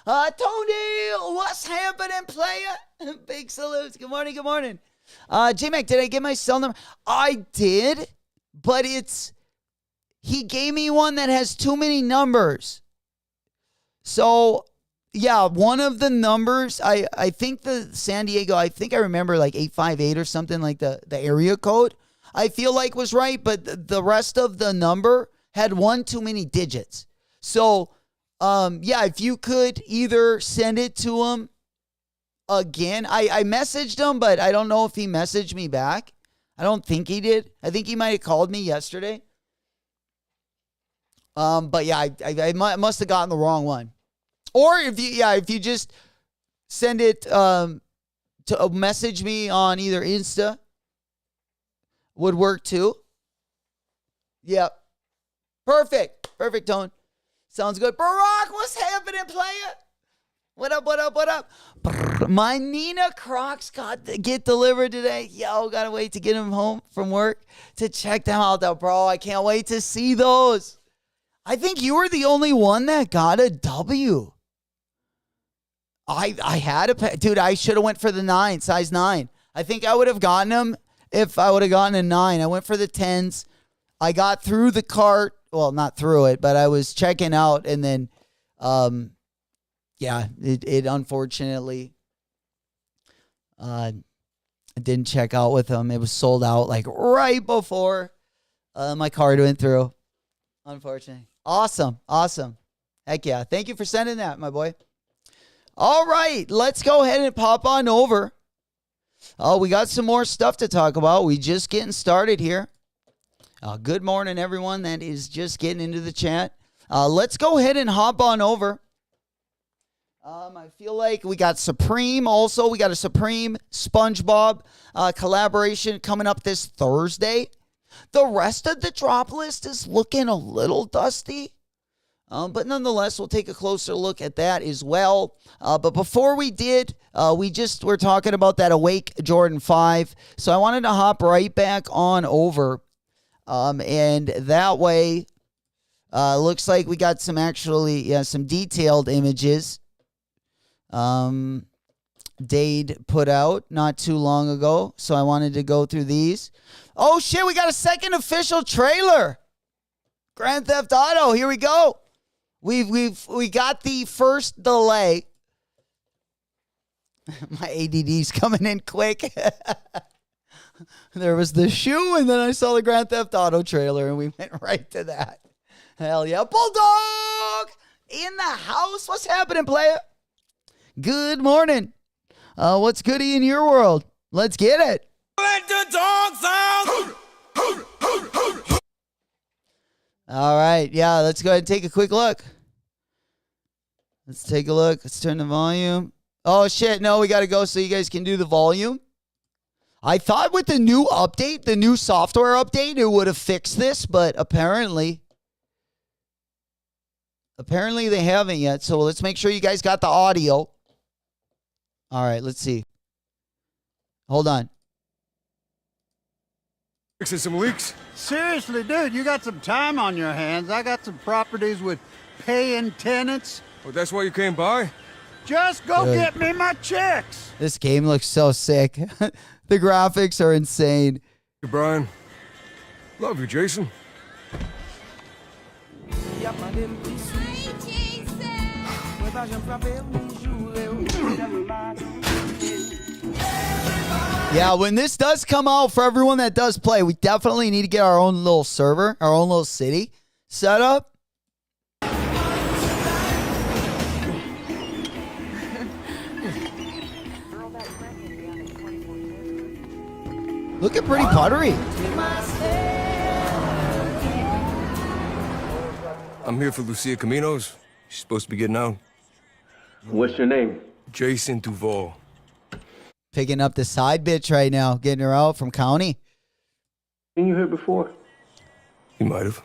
Tony, what's happening, player? Big salutes. Good morning. J-Mac, did I get my cell number? I did, but he gave me one that has too many numbers. So, yeah, one of the numbers, I think the San Diego, I think I remember like 858 or something, like the area code, I feel like was right, but the rest of the number had one too many digits. So, yeah, if you could either send it to him again. I messaged him, but I don't know if he messaged me back. I don't think he did. I think he might have called me yesterday. But yeah, I must have gotten the wrong one. Or if you just send it to message me on either Insta, would work too. Yep. Perfect, Tone. Sounds good. Barack, what's happening, player? What up? My Nina Crocs get delivered today. Yo, gotta wait to get them home from work to check them out, though, bro. I can't wait to see those. I think you were the only one that got a W. I had a dude. I should have went for the 9, size 9. I think I would have gotten them if I would have gotten a 9. I went for the 10s. I got through the cart. Well, not through it, but I was checking out, and then, yeah, it unfortunately, I didn't check out with them. It was sold out like right before my card went through. Unfortunately. Awesome. Heck yeah. Thank you for sending that, my boy. All right, let's go ahead and pop on over. Oh, we got some more stuff to talk about. We just getting started here. Good morning, everyone that is just getting into the chat. Let's go ahead and hop on over. I feel like we got Supreme also. We got a Supreme SpongeBob collaboration coming up this Thursday. The rest of the drop list is looking a little dusty. But nonetheless, we'll take a closer look at that as well. But before we did, we're talking about that Awake Jordan 5. So I wanted to hop right back on over. And that way, looks like we got some some detailed images. Dade put out not too long ago. So I wanted to go through these. Oh shit, we got a second official trailer. Grand Theft Auto, here we go. We got the first delay. My ADD's coming in quick. There was the shoe, and then I saw the Grand Theft Auto trailer, and we went right to that. Hell yeah. Bulldog in the house. What's happening, player? Good morning. What's goody in your world? Let's get it. Let the dogs out. All right. Yeah, let's go ahead and take a quick look. Let's take a look. Let's turn the volume. Oh, shit. No, we got to go so you guys can do the volume. I thought with the new update, the new software update, it would have fixed this, but apparently they haven't yet. So let's make sure you guys got the audio. All right, let's see. Hold on. Fixing some leaks? Seriously, dude, you got some time on your hands. I got some properties with paying tenants. Oh, that's why you came by? Just go get me my checks. This game looks so sick. The graphics are insane. Hey, Brian. Love you, Jason. Yeah, when this does come out, for everyone that does play, we definitely need to get our own little server, our own little city set up. Looking pretty buttery. I'm here for Lucia Caminos. She's supposed to be getting out. What's your name? Jason Duval. Picking up the side bitch right now, getting her out from county. Seen you here before? You might have.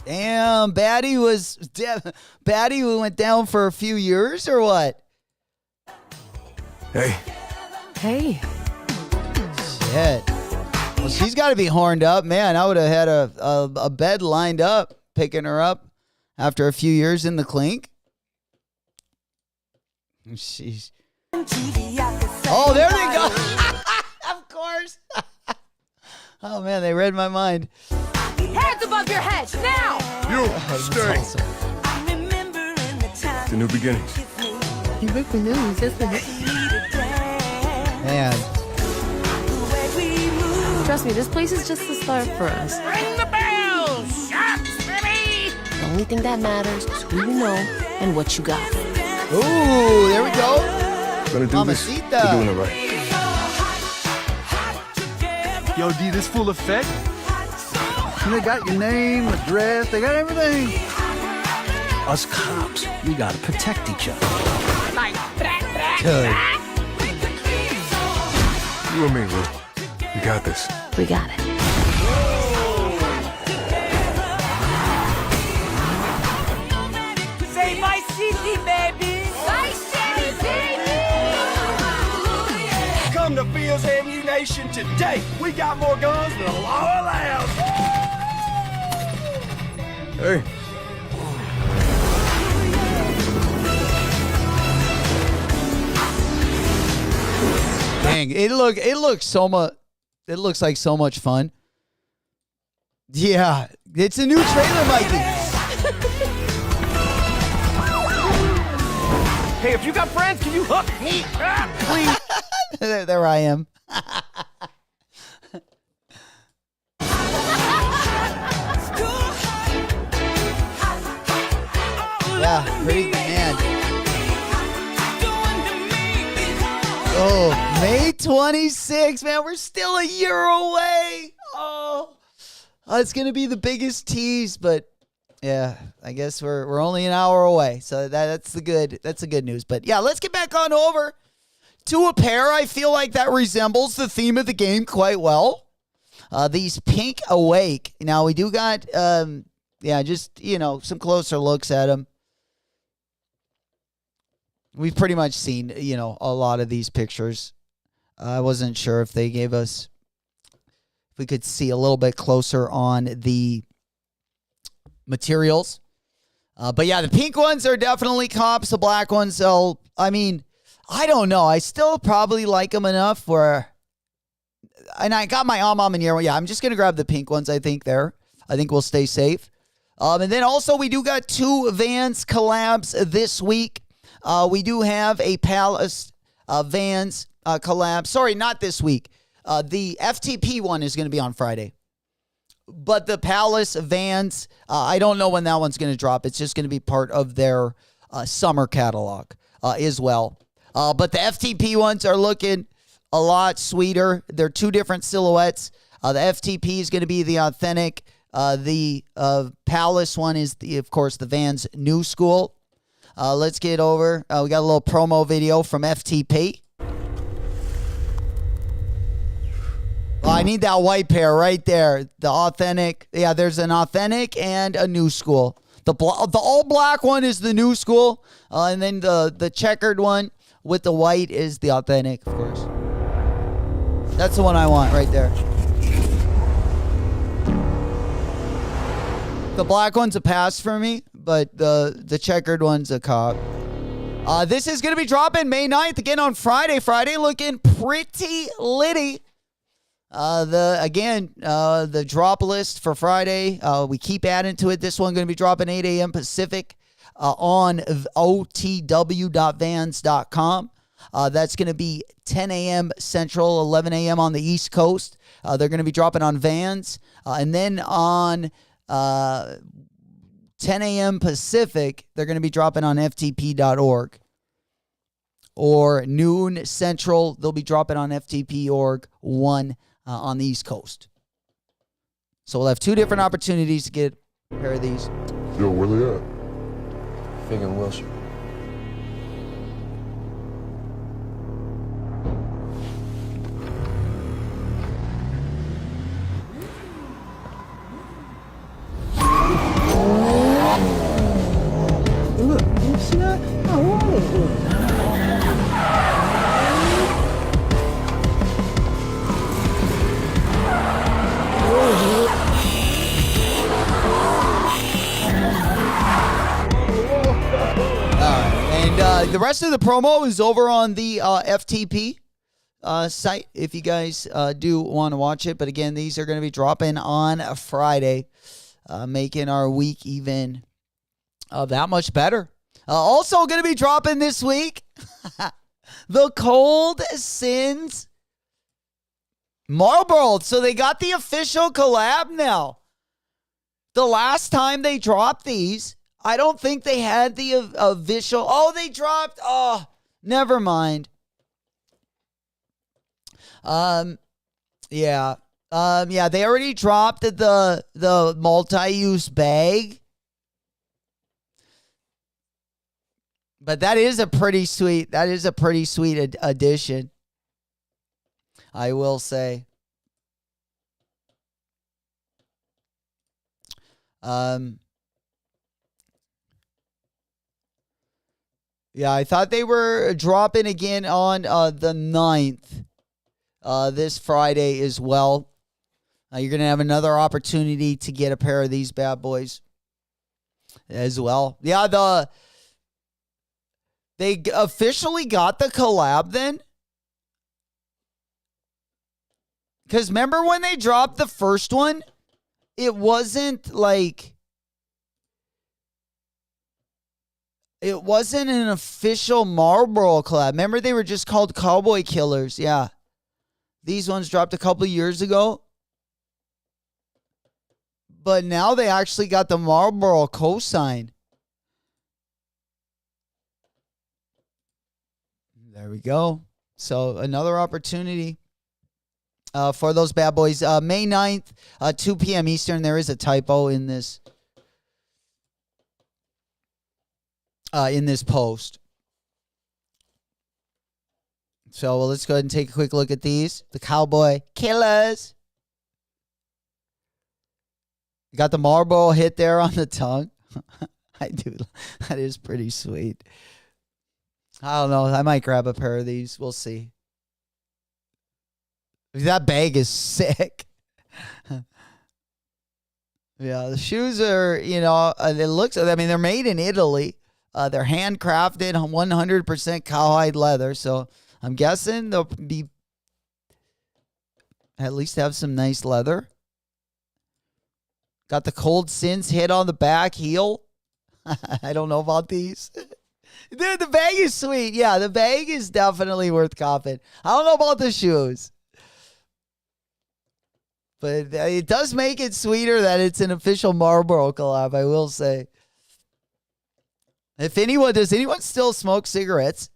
Damn, Batty went down for a few years or what? Hey, Hey, Shit. Well, she's got to be horned up, man. I would have had a bed lined up, picking her up after a few years in the clink. She's. Oh, there they go. Of course. Oh man, they read my mind. hands above your head, now! you, That's stay. awesome. The new beginnings. You break the news, isn't it? Man, Trust me, this place is just the start for us. Ring the bell! Shots, baby! The only thing that matters is who you know and what you got. ooh, there we go. Gonna do this. Mamacita. We're doing it right. Yo, D, this full effect? They got your name, address, they got everything. Us cops, we gotta protect each other. Good. You and me, Lou. We got this. We got it. Say Vice City, baby! Vice City, baby! Come to Fields Ammunition today. We got more guns than the law allows. Hey, Dang, it looks so much. It looks like so much fun. Yeah, it's a new trailer, Mikey. Hey, if you got friends, can you hook me up, please? There I am. Yeah, pretty man. Oh, May 26th, man. We're still a year away. Oh, it's gonna be the biggest tease, but yeah, I guess we're only an hour away. So that's the good news. But yeah, let's get back on over to a pair. I feel like that resembles the theme of the game quite well. These Pink Awake. Now we do got just some closer looks at them. We've pretty much seen, a lot of these pictures. I wasn't sure if they gave us, if we could see a little bit closer on the materials. But yeah, the pink ones are definitely cops. The black ones, I don't know. I still probably like them enough where, and I got my mom in here. Yeah, I'm just going to grab the pink ones, I think, there. I think we'll stay safe. And then also we do got 2 Vans collabs this week. We do have a Palace Vans collab. Sorry, not this week. The FTP one is going to be on Friday. But the Palace Vans, I don't know when that one's going to drop. It's just going to be part of their summer catalog as well. But the FTP ones are looking a lot sweeter. They're 2 different silhouettes. The FTP is going to be the authentic. The Palace one is, of course, the Vans New School. Let's get over. We got a little promo video from FTP. Oh, I need that white pair right there. The authentic. Yeah, there's an authentic and a new school. The all black one is the new school. And then the checkered one with the white is the authentic, of course. That's the one I want right there. The black one's a pass for me, but the checkered one's a cop. This is going to be dropping May 9th, again on Friday. Friday looking pretty litty. The drop list for Friday, we keep adding to it. This one going to be dropping 8 a.m. Pacific on otw.vans.com. That's going to be 10 a.m. Central, 11 a.m. on the East Coast. They're going to be dropping on Vans. And then on 10 a.m. Pacific, they're going to be dropping on ftp.org. Or noon Central, they'll be dropping on ftp.org 1 on the East Coast. So we'll have 2 different opportunities to get a pair of these. Yo, where they at? Fig and Wilshire. The rest of the promo is over on the FTP site if you guys do want to watch it. But again, these are going to be dropping on a Friday, making our week even that much better. Also going to be dropping this week, the Cold Sins Marlboro. So they got the official collab now. The last time they dropped these, I don't think they had the official. Oh, they dropped. Oh, never mind. Yeah. They already dropped the multi-use bag. But that is a pretty sweet addition, I will say. Yeah, I thought they were dropping again on the 9th, this Friday as well. You're going to have another opportunity to get a pair of these bad boys as well. Yeah, they officially got the collab then? Because remember when they dropped the first one? It wasn't like... It wasn't an official Marlboro collab. Remember, they were just called Cowboy Killers. Yeah. These ones dropped a couple years ago. But now they actually got the Marlboro cosign. There we go. So another opportunity for those bad boys. May 9th, 2 p.m. Eastern. There is a typo in this. In this post. So let's go ahead and take a quick look at these. The Cowboy Killers. You got the Marlboro hit there on the tongue. I do. That is pretty sweet. I don't know. I might grab a pair of these. We'll see. That bag is sick. Yeah, the shoes are, it looks, they're made in Italy. They're handcrafted, 100% cowhide leather. So I'm guessing they'll be at least have some nice leather. Got the Cold Sins hit on the back heel. I don't know about these. Dude, the bag is sweet. Yeah, the bag is definitely worth copping. I don't know about the shoes. But it does make it sweeter that it's an official Marlboro collab, I will say. Does anyone still smoke cigarettes?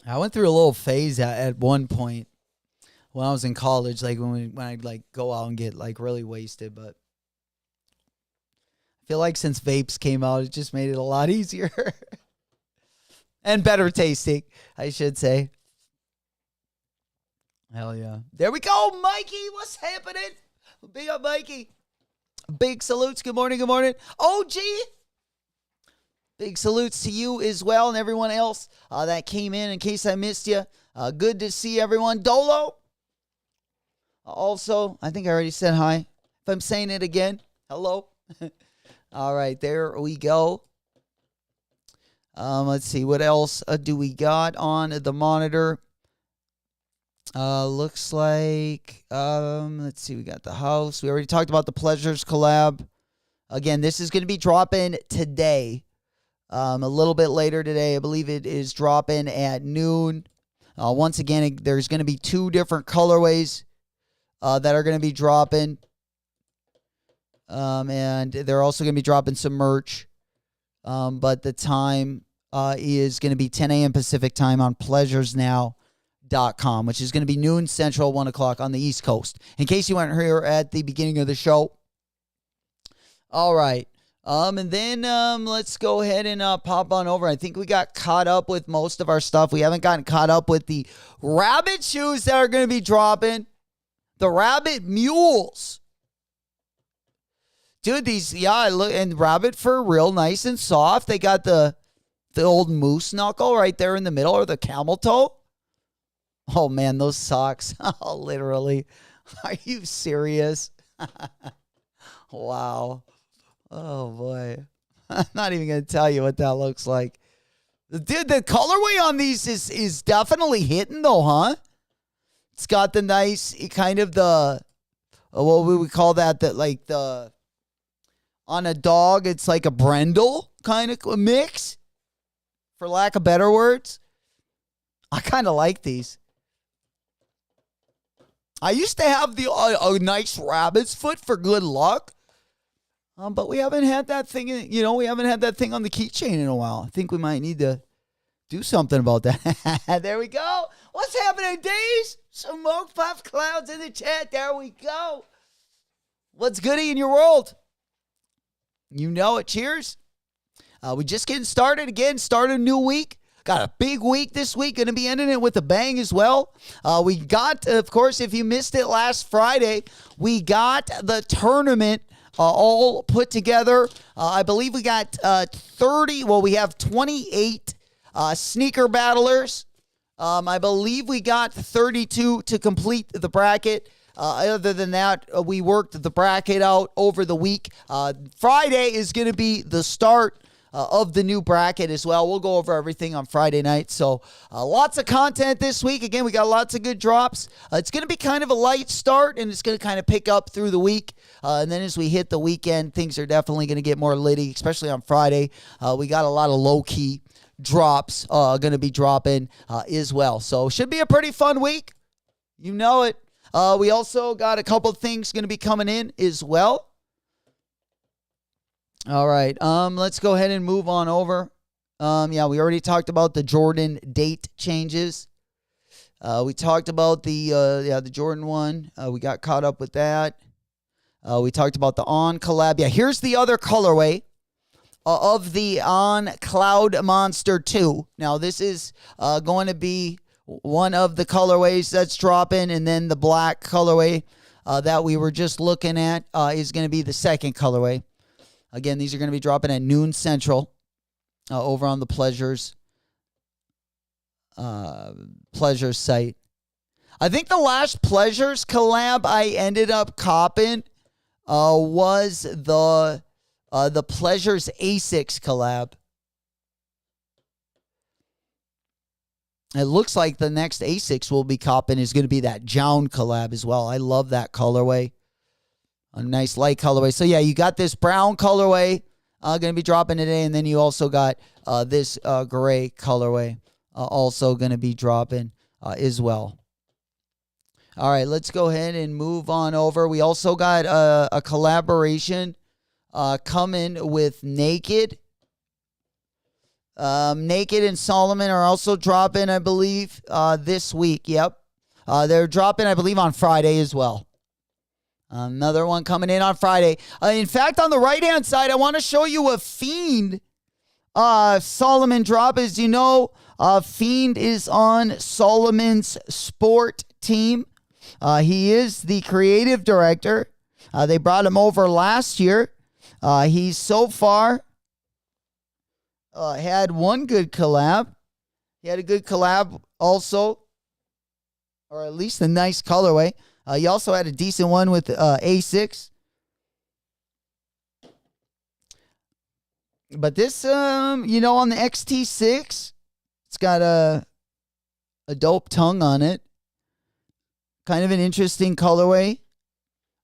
I went through a little phase at one point when I was in college, like when I'd like go out and get like really wasted. But I feel like since vapes came out, it just made it a lot easier and better tasting, I should say. Hell yeah! There we go, Mikey. What's happening? Big up, Mikey. Big salutes. Good morning. Good morning. OG. Big salutes to you as well and everyone else that came in case I missed you. Good to see everyone. Dolo. Also, I think I already said hi. If I'm saying it again, hello. All right, there we go. Let's see. What else do we got on the monitor? Looks like, let's see, we got the house. We already talked about the Pleasures collab. Again, this is going to be dropping today. A little bit later today. I believe it is dropping at noon. Once again, there's going to be 2 different colorways that are going to be dropping. And they're also going to be dropping some merch. But the time is going to be 10 a.m. Pacific time on pleasuresnow.com, which is going to be noon Central, 1 o'clock on the East Coast. In case you weren't here at the beginning of the show. All right. And then let's go ahead and pop on over. I think we got caught up with most of our stuff. We haven't gotten caught up with the rabbit shoes that are going to be dropping. The rabbit mules. Dude, these, look, and rabbit fur, real nice and soft. They got the old moose knuckle right there in the middle, or the camel toe. Oh, man, those socks. Oh, literally. Are you serious? Wow. Oh, boy. I'm not even going to tell you what that looks like. Dude, the colorway on these is definitely hitting, though, huh? It's got the nice kind of the, what would we call that? That like the, on a dog, it's like a brindle kind of mix, for lack of better words. I kind of like these. I used to have the a nice rabbit's foot for good luck. But we haven't had that thing, we haven't had that thing on the keychain in a while. I think we might need to do something about that. There we go. What's happening, Days? Smoke puff clouds in the chat. There we go. What's goody in your world? You know it. Cheers. We just getting started again. Start a new week. Got a big week this week. Going to be ending it with a bang as well. We got, of course, if you missed it last Friday, we got the tournament all put together. I believe we got 30. Well, we have 28 sneaker battlers. I believe we got 32 to complete the bracket. Other than that, we worked the bracket out over the week. Friday is going to be the start of the new bracket as well. We'll go over everything on Friday night. So lots of content this week. Again, we got lots of good drops. It's going to be kind of a light start, and it's going to kind of pick up through the week. And then as we hit the weekend, things are definitely going to get more litty, especially on Friday. We got a lot of low-key drops going to be dropping as well. So should be a pretty fun week. You know it. We also got a couple things going to be coming in as well. All right. Let's go ahead and move on over. We already talked about the Jordan date changes. We talked about the Jordan one. We got caught up with that. We talked about the On collab. Yeah, here's the other colorway of the On Cloud Monster 2. Now, this is going to be one of the colorways that's dropping, and then the black colorway that we were just looking at is going to be the second colorway. Again, these are going to be dropping at noon Central over on the Pleasures site. I think the last Pleasures collab I ended up copping was the Pleasures Asics collab. It looks like the next Asics we'll be copping is going to be that Jown collab as well. I love that colorway. A nice light colorway. So, yeah, you got this brown colorway going to be dropping today, and then you also got this gray colorway also going to be dropping as well. All right, let's go ahead and move on over. We also got a collaboration coming with Naked. Naked and Solomon are also dropping, I believe, this week. Yep. They're dropping, I believe, on Friday as well. Another one coming in on Friday. In fact, on the right-hand side, I want to show you a Fiend Solomon drop. As you know, Fiend is on Solomon's sport team. He is the creative director. They brought him over last year. He's so far had one good collab. He had a good collab also, or at least a nice colorway. He also had a decent one with A6. But this, on the XT6, it's got a dope tongue on it. Kind of an interesting colorway.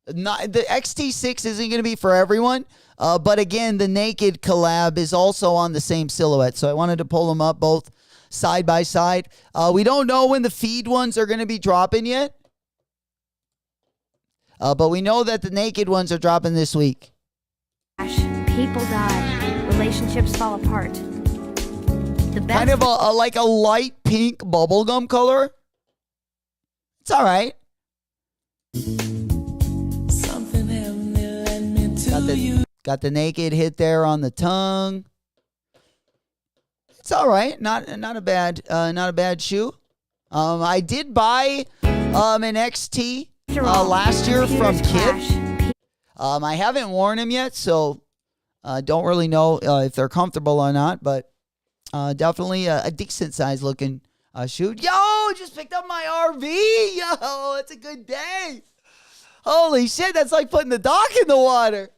The XT6 isn't going to be for everyone. But again, the Naked collab is also on the same silhouette. So I wanted to pull them up both side by side. We don't know when the feed ones are going to be dropping yet. But we know that the Naked ones are dropping this week. People die. Relationships fall apart. Kind of like a light pink bubblegum color. It's all right. Got the naked hit there on the tongue. It's all right. Not a bad shoe. I did buy an XT last year from Kid. I haven't worn them yet, so don't really know if they're comfortable or not, but definitely a decent size looking shoe. Yo, just picked up my RV. Yo, it's a good day. Holy shit, that's like putting the dock in the water.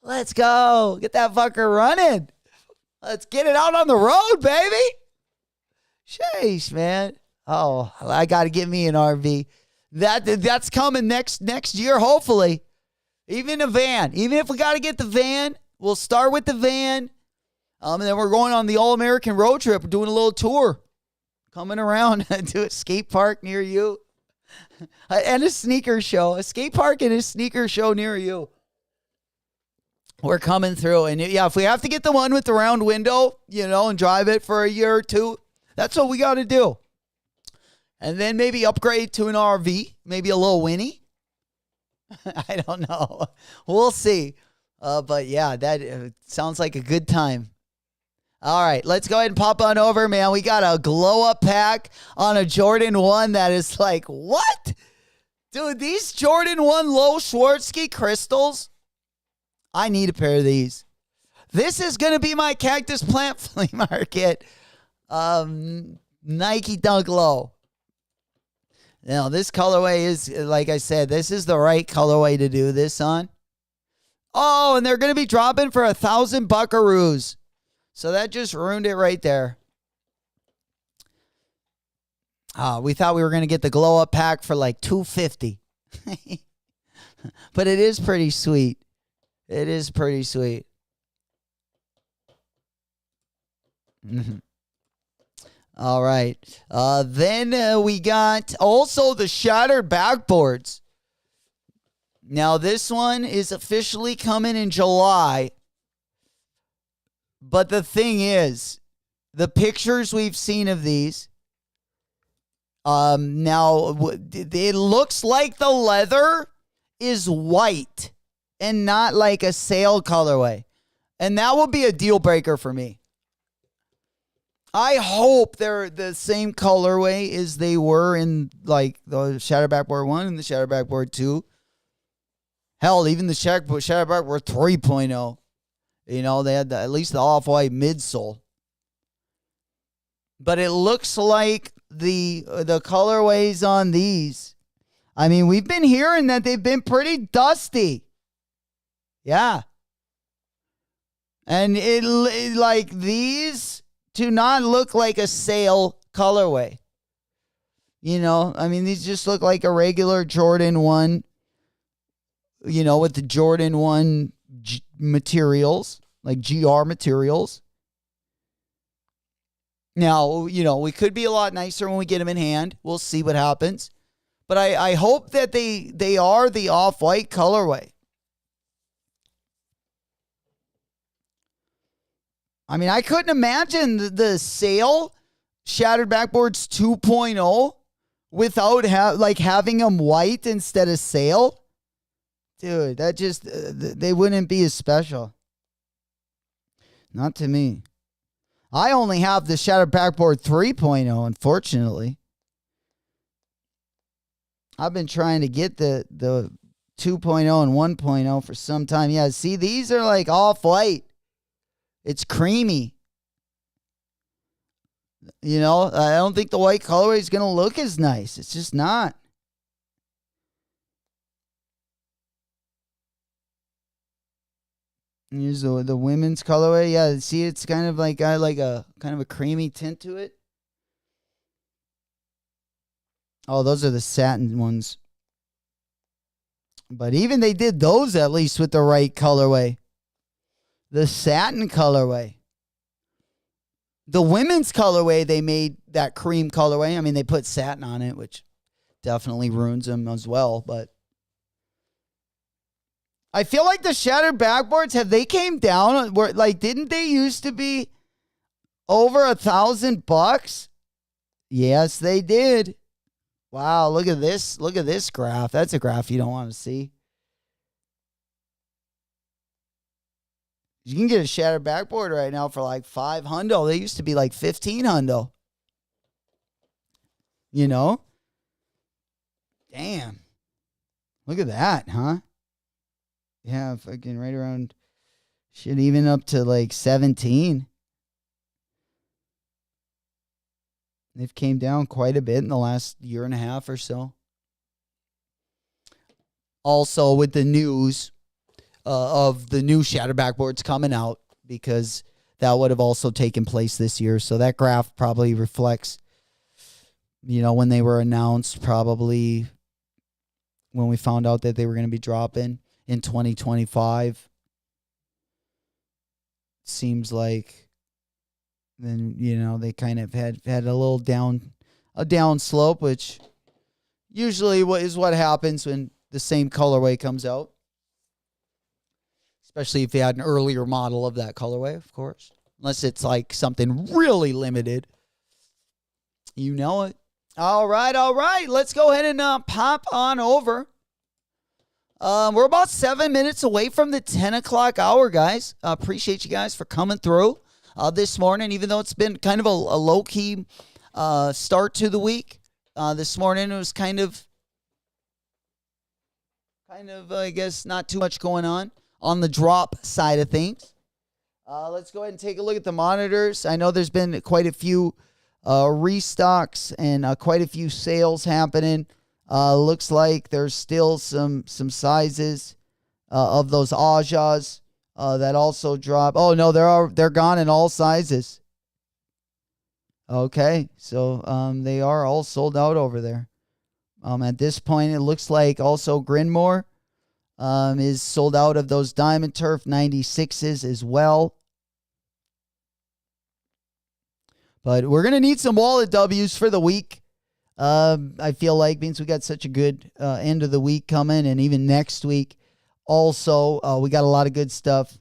Let's go. Get that fucker running. Let's get it out on the road, baby. Sheesh, man. Oh, I got to get me an RV. That's coming next year, hopefully. Even a van. Even if we got to get the van, we'll start with the van. And then we're going on the All-American road trip. We're doing a little tour. Coming around to a skate park near you. And a sneaker show. A skate park and a sneaker show near you. We're coming through. And yeah, if we have to get the one with the round window, and drive it for a year or two, that's what we got to do. And then maybe upgrade to an RV. Maybe a little Winnie. I don't know. We'll see. But yeah, that sounds like a good time. All right, let's go ahead and pop on over, man. We got a glow-up pack on a Jordan 1 that is like, what? Dude, these Jordan 1 low Swarovski crystals, I need a pair of these. This is going to be my Cactus Plant Flea Market Nike Dunk Low. Now, this colorway is, like I said, this is the right colorway to do this on. Oh, and they're going to be dropping for 1,000 buckaroos. So that just ruined it right there. We thought we were going to get the glow up pack for like $250. But it is pretty sweet. It is pretty sweet. All right. Then we got also the shattered backboards. Now this one is officially coming in July. But the thing is, the pictures we've seen of these, now it looks like the leather is white and not like a sail colorway. And that will be a deal breaker for me. I hope they're the same colorway as they were in like the Shattered Backboard 1 and the Shattered Backboard 2. Hell, even the Shattered Backboard 3.0. They had at least the off-white midsole. But it looks like the colorways on these. I mean, we've been hearing that they've been pretty dusty. Yeah. And it like these do not look like a sail colorway. I mean, these just look like a regular Jordan 1, with the Jordan 1 materials, like GR materials. Now, we could be a lot nicer when we get them in hand. We'll see what happens. But I hope that they are the off-white colorway. I mean, I couldn't imagine the sail Shattered Backboards 2.0 without having them white instead of sail. Dude, that just, they wouldn't be as special. Not to me. I only have the Shattered Backboard 3.0, unfortunately. I've been trying to get the 2.0 and 1.0 for some time. Yeah, see, these are like off-white. It's creamy. I don't think the white colorway is going to look as nice. It's just not. Here's the women's colorway. Yeah, see, it's kind of like got like a kind of a creamy tint to it. Oh, those are the satin ones. But even they did those at least with the right colorway. The satin colorway. The women's colorway, they made that cream colorway. I mean, they put satin on it, which definitely ruins them as well, but I feel like the Shattered Backboards, have they came down? Didn't they used to be Over $1,000? Yes, they did. Wow, look at this. Look at this graph. That's a graph you don't want to see. You can get a shattered backboard right now for like $500. They used to be like $1,500. You know? Damn. Look at that, huh? Yeah, fucking right around, shit, even up to like 17. They've came down quite a bit in the last year and a half or so. Also, with the news of the new shatter backboards coming out, because that would have also taken place this year. So that graph probably reflects, you know, when they were announced, probably when we found out that they were going to be dropping in 2025. Seems like then, you know, they kind of had a little down slope, which usually is what happens when the same colorway comes out. Especially if you had an earlier model of that colorway, of course. Unless it's like something really limited. You know it. All right. Let's go ahead and pop on over. We're about 7 minutes away from the 10 o'clock hour, guys. Appreciate you guys for coming through this morning, even though it's been kind of a low-key start to the week. This morning it was kind of, I guess, not too much going on the drop side of things. Let's go ahead and take a look at the monitors. I know there's been quite a few restocks and quite a few sales happening. Looks like there's still some sizes of those Ajas that also drop. Oh no, they're gone in all sizes. Okay, so they are all sold out over there. At this point, it looks like also Grinmore is sold out of those Diamond Turf 96s as well. But we're going to need some wallet W's for the week. I feel like means we got such a good end of the week coming, and even next week also we got a lot of good stuff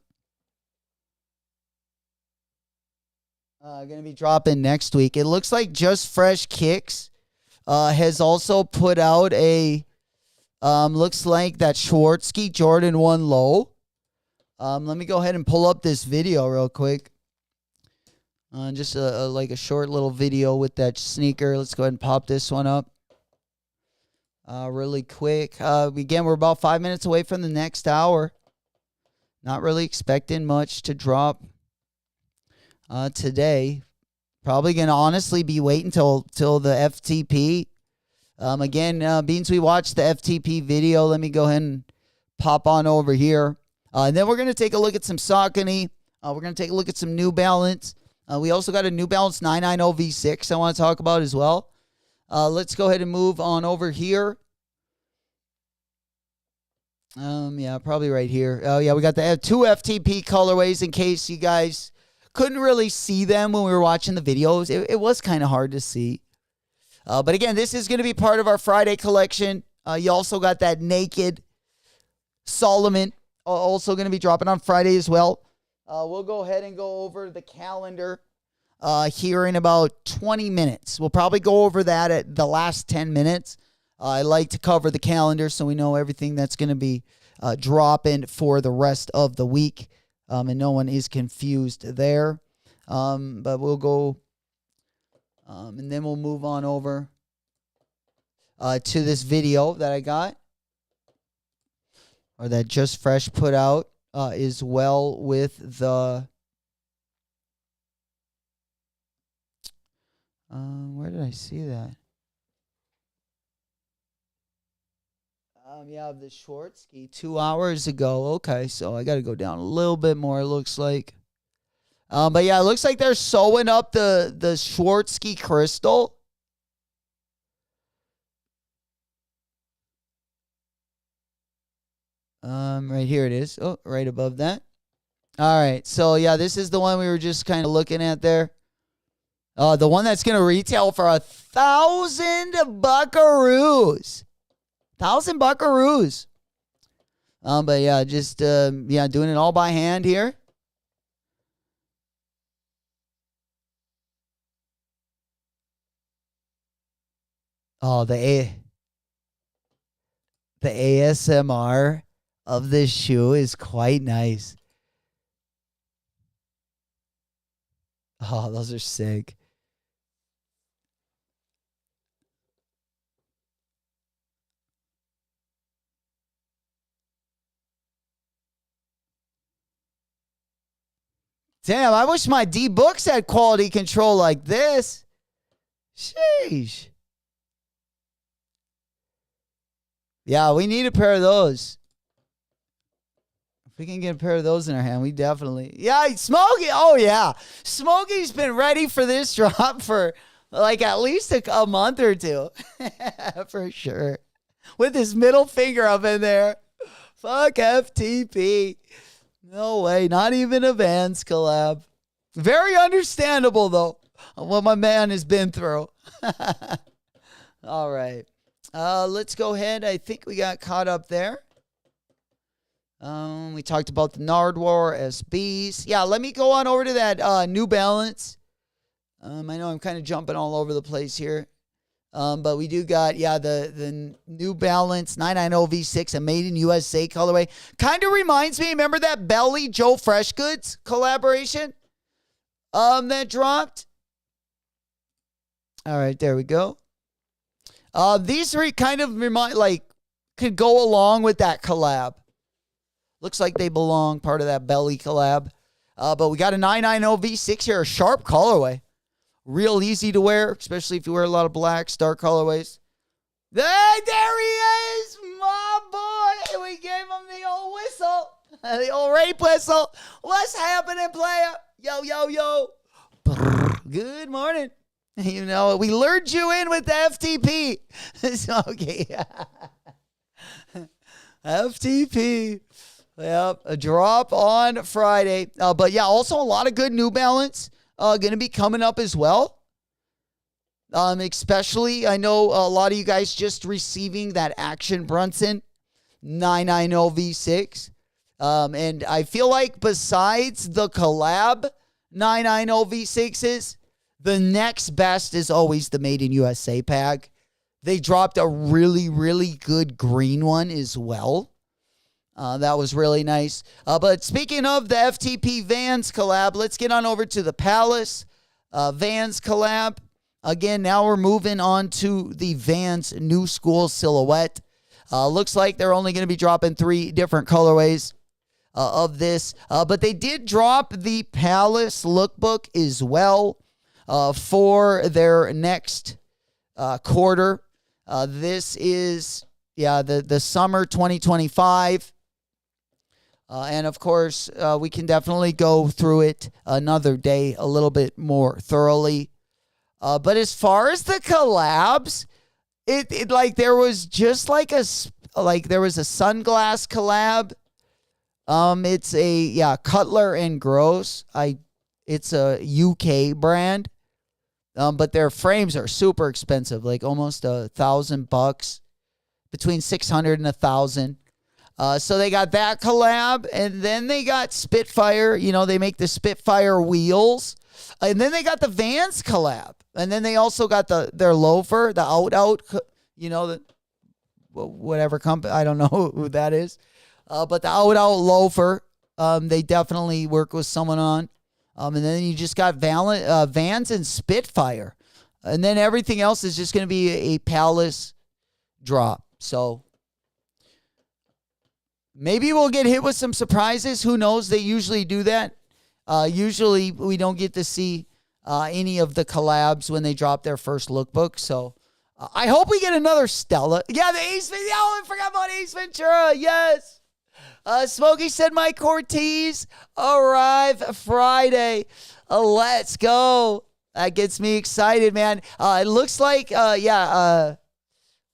going to be dropping next week. It looks like Just Fresh Kicks has also put out a looks like that Schwartzky Jordan 1 low. Let me go ahead and pull up this video real quick. Just like a short little video with that sneaker. Let's go ahead and pop this one up really quick. Again, we're about 5 minutes away from the next hour. Not really expecting much to drop today. Probably going to honestly be waiting till the FTP. Again, Beans, we watched the FTP video. Let me go ahead and pop on over here. And then we're going to take a look at some Saucony. We're going to take a look at some New Balance. We also got a New Balance 990 V6 I want to talk about as well. Let's go ahead and move on over here. Yeah, probably right here. Oh, yeah, we got the two FTP colorways in case you guys couldn't really see them when we were watching the videos. It was kind of hard to see. But again, this is going to be part of our Friday collection. You also got that Naked Solomon also going to be dropping on Friday as well. We'll go ahead and go over the calendar here in about 20 minutes. We'll probably go over that at the last 10 minutes. I like to cover the calendar so we know everything that's going to be dropping for the rest of the week. And no one is confused there. But we'll go, and then we'll move on over to this video that I got, or that Just Fresh put out. As well with the where did I see that? Yeah, the Schwartzky 2 hours ago. Okay, so I got to go down a little bit more. It looks like, but yeah, it looks like they're sewing up the Schwartzky crystal. Right here it is. Oh, right above that. All right. So yeah, this is the one we were just kind of looking at there. The one that's going to retail for 1,000 buckaroos. 1,000 buckaroos. But yeah, just doing it all by hand here. Oh, the ASMR of this shoe is quite nice. Oh, those are sick. Damn, I wish my D-Books had quality control like this. Sheesh. Yeah, we need a pair of those. If we can get a pair of those in our hand, we definitely. Yeah, Smokey. Oh, yeah. Smokey's been ready for this drop for like at least a month or two. For sure. With his middle finger up in there. Fuck FTP. No way. Not even a Vans collab. Very understandable, though, what my man has been through. All right. Let's go ahead. I think we got caught up there. We talked about the Nardwaur SBs. Yeah, let me go on over to that New Balance. I know I'm kind of jumping all over the place here. But we do got, the New Balance 990 V6, a Made in USA colorway. Kind of reminds me, remember that Belly Joe Freshgoods collaboration that dropped? All right, there we go. These three kind of could go along with that collab. Looks like they belong, part of that Belly collab. But we got a 990 V6 here, a sharp colorway. Real easy to wear, especially if you wear a lot of blacks, dark colorways. Hey, there he is, my boy. We gave him the old whistle, the old rape whistle. What's happening, player? Yo, yo, yo. Good morning. You know, we lured you in with the FTP. So, okay. FTP. Yep, a drop on Friday. But yeah, also a lot of good New Balance going to be coming up as well. Especially, I know a lot of you guys just receiving that Action Brunson 990 V6. And I feel like besides the collab 990 V6s, the next best is always the Made in USA pack. They dropped a really, really good green one as well. That was really nice. But speaking of the FTP Vans collab, let's get on over to the Palace Vans collab. Again, now we're moving on to the Vans New School Silhouette. Looks like they're only going to be dropping 3 different colorways of this. But they did drop the Palace lookbook as well for their next quarter. This is, the summer 2025. And of course, we can definitely go through it another day a little bit more thoroughly. But as far as the collabs, it like there was just there was a sunglass collab. It's a Cutler and Gross. It's a UK brand. But their frames are super expensive, like almost $1,000, between $600 and $1,000. So they got that collab, and then they got Spitfire. You know, they make the Spitfire wheels. And then they got the Vans collab. And then they also got their loafer, the Out, you know, the whatever company. I don't know who that is. But the Out loafer, they definitely work with someone on. And then you just got Vans and Spitfire. And then everything else is just going to be a Palace drop. So maybe we'll get hit with some surprises. Who knows? They usually do that. Usually we don't get to see any of the collabs when they drop their first lookbook. So I hope we get another Stella. Yeah, the Ace Ventura. Oh, I forgot about Ace Ventura. Yes. Smokey said my Cortez arrive Friday. Let's go. That gets me excited, man. It looks like, what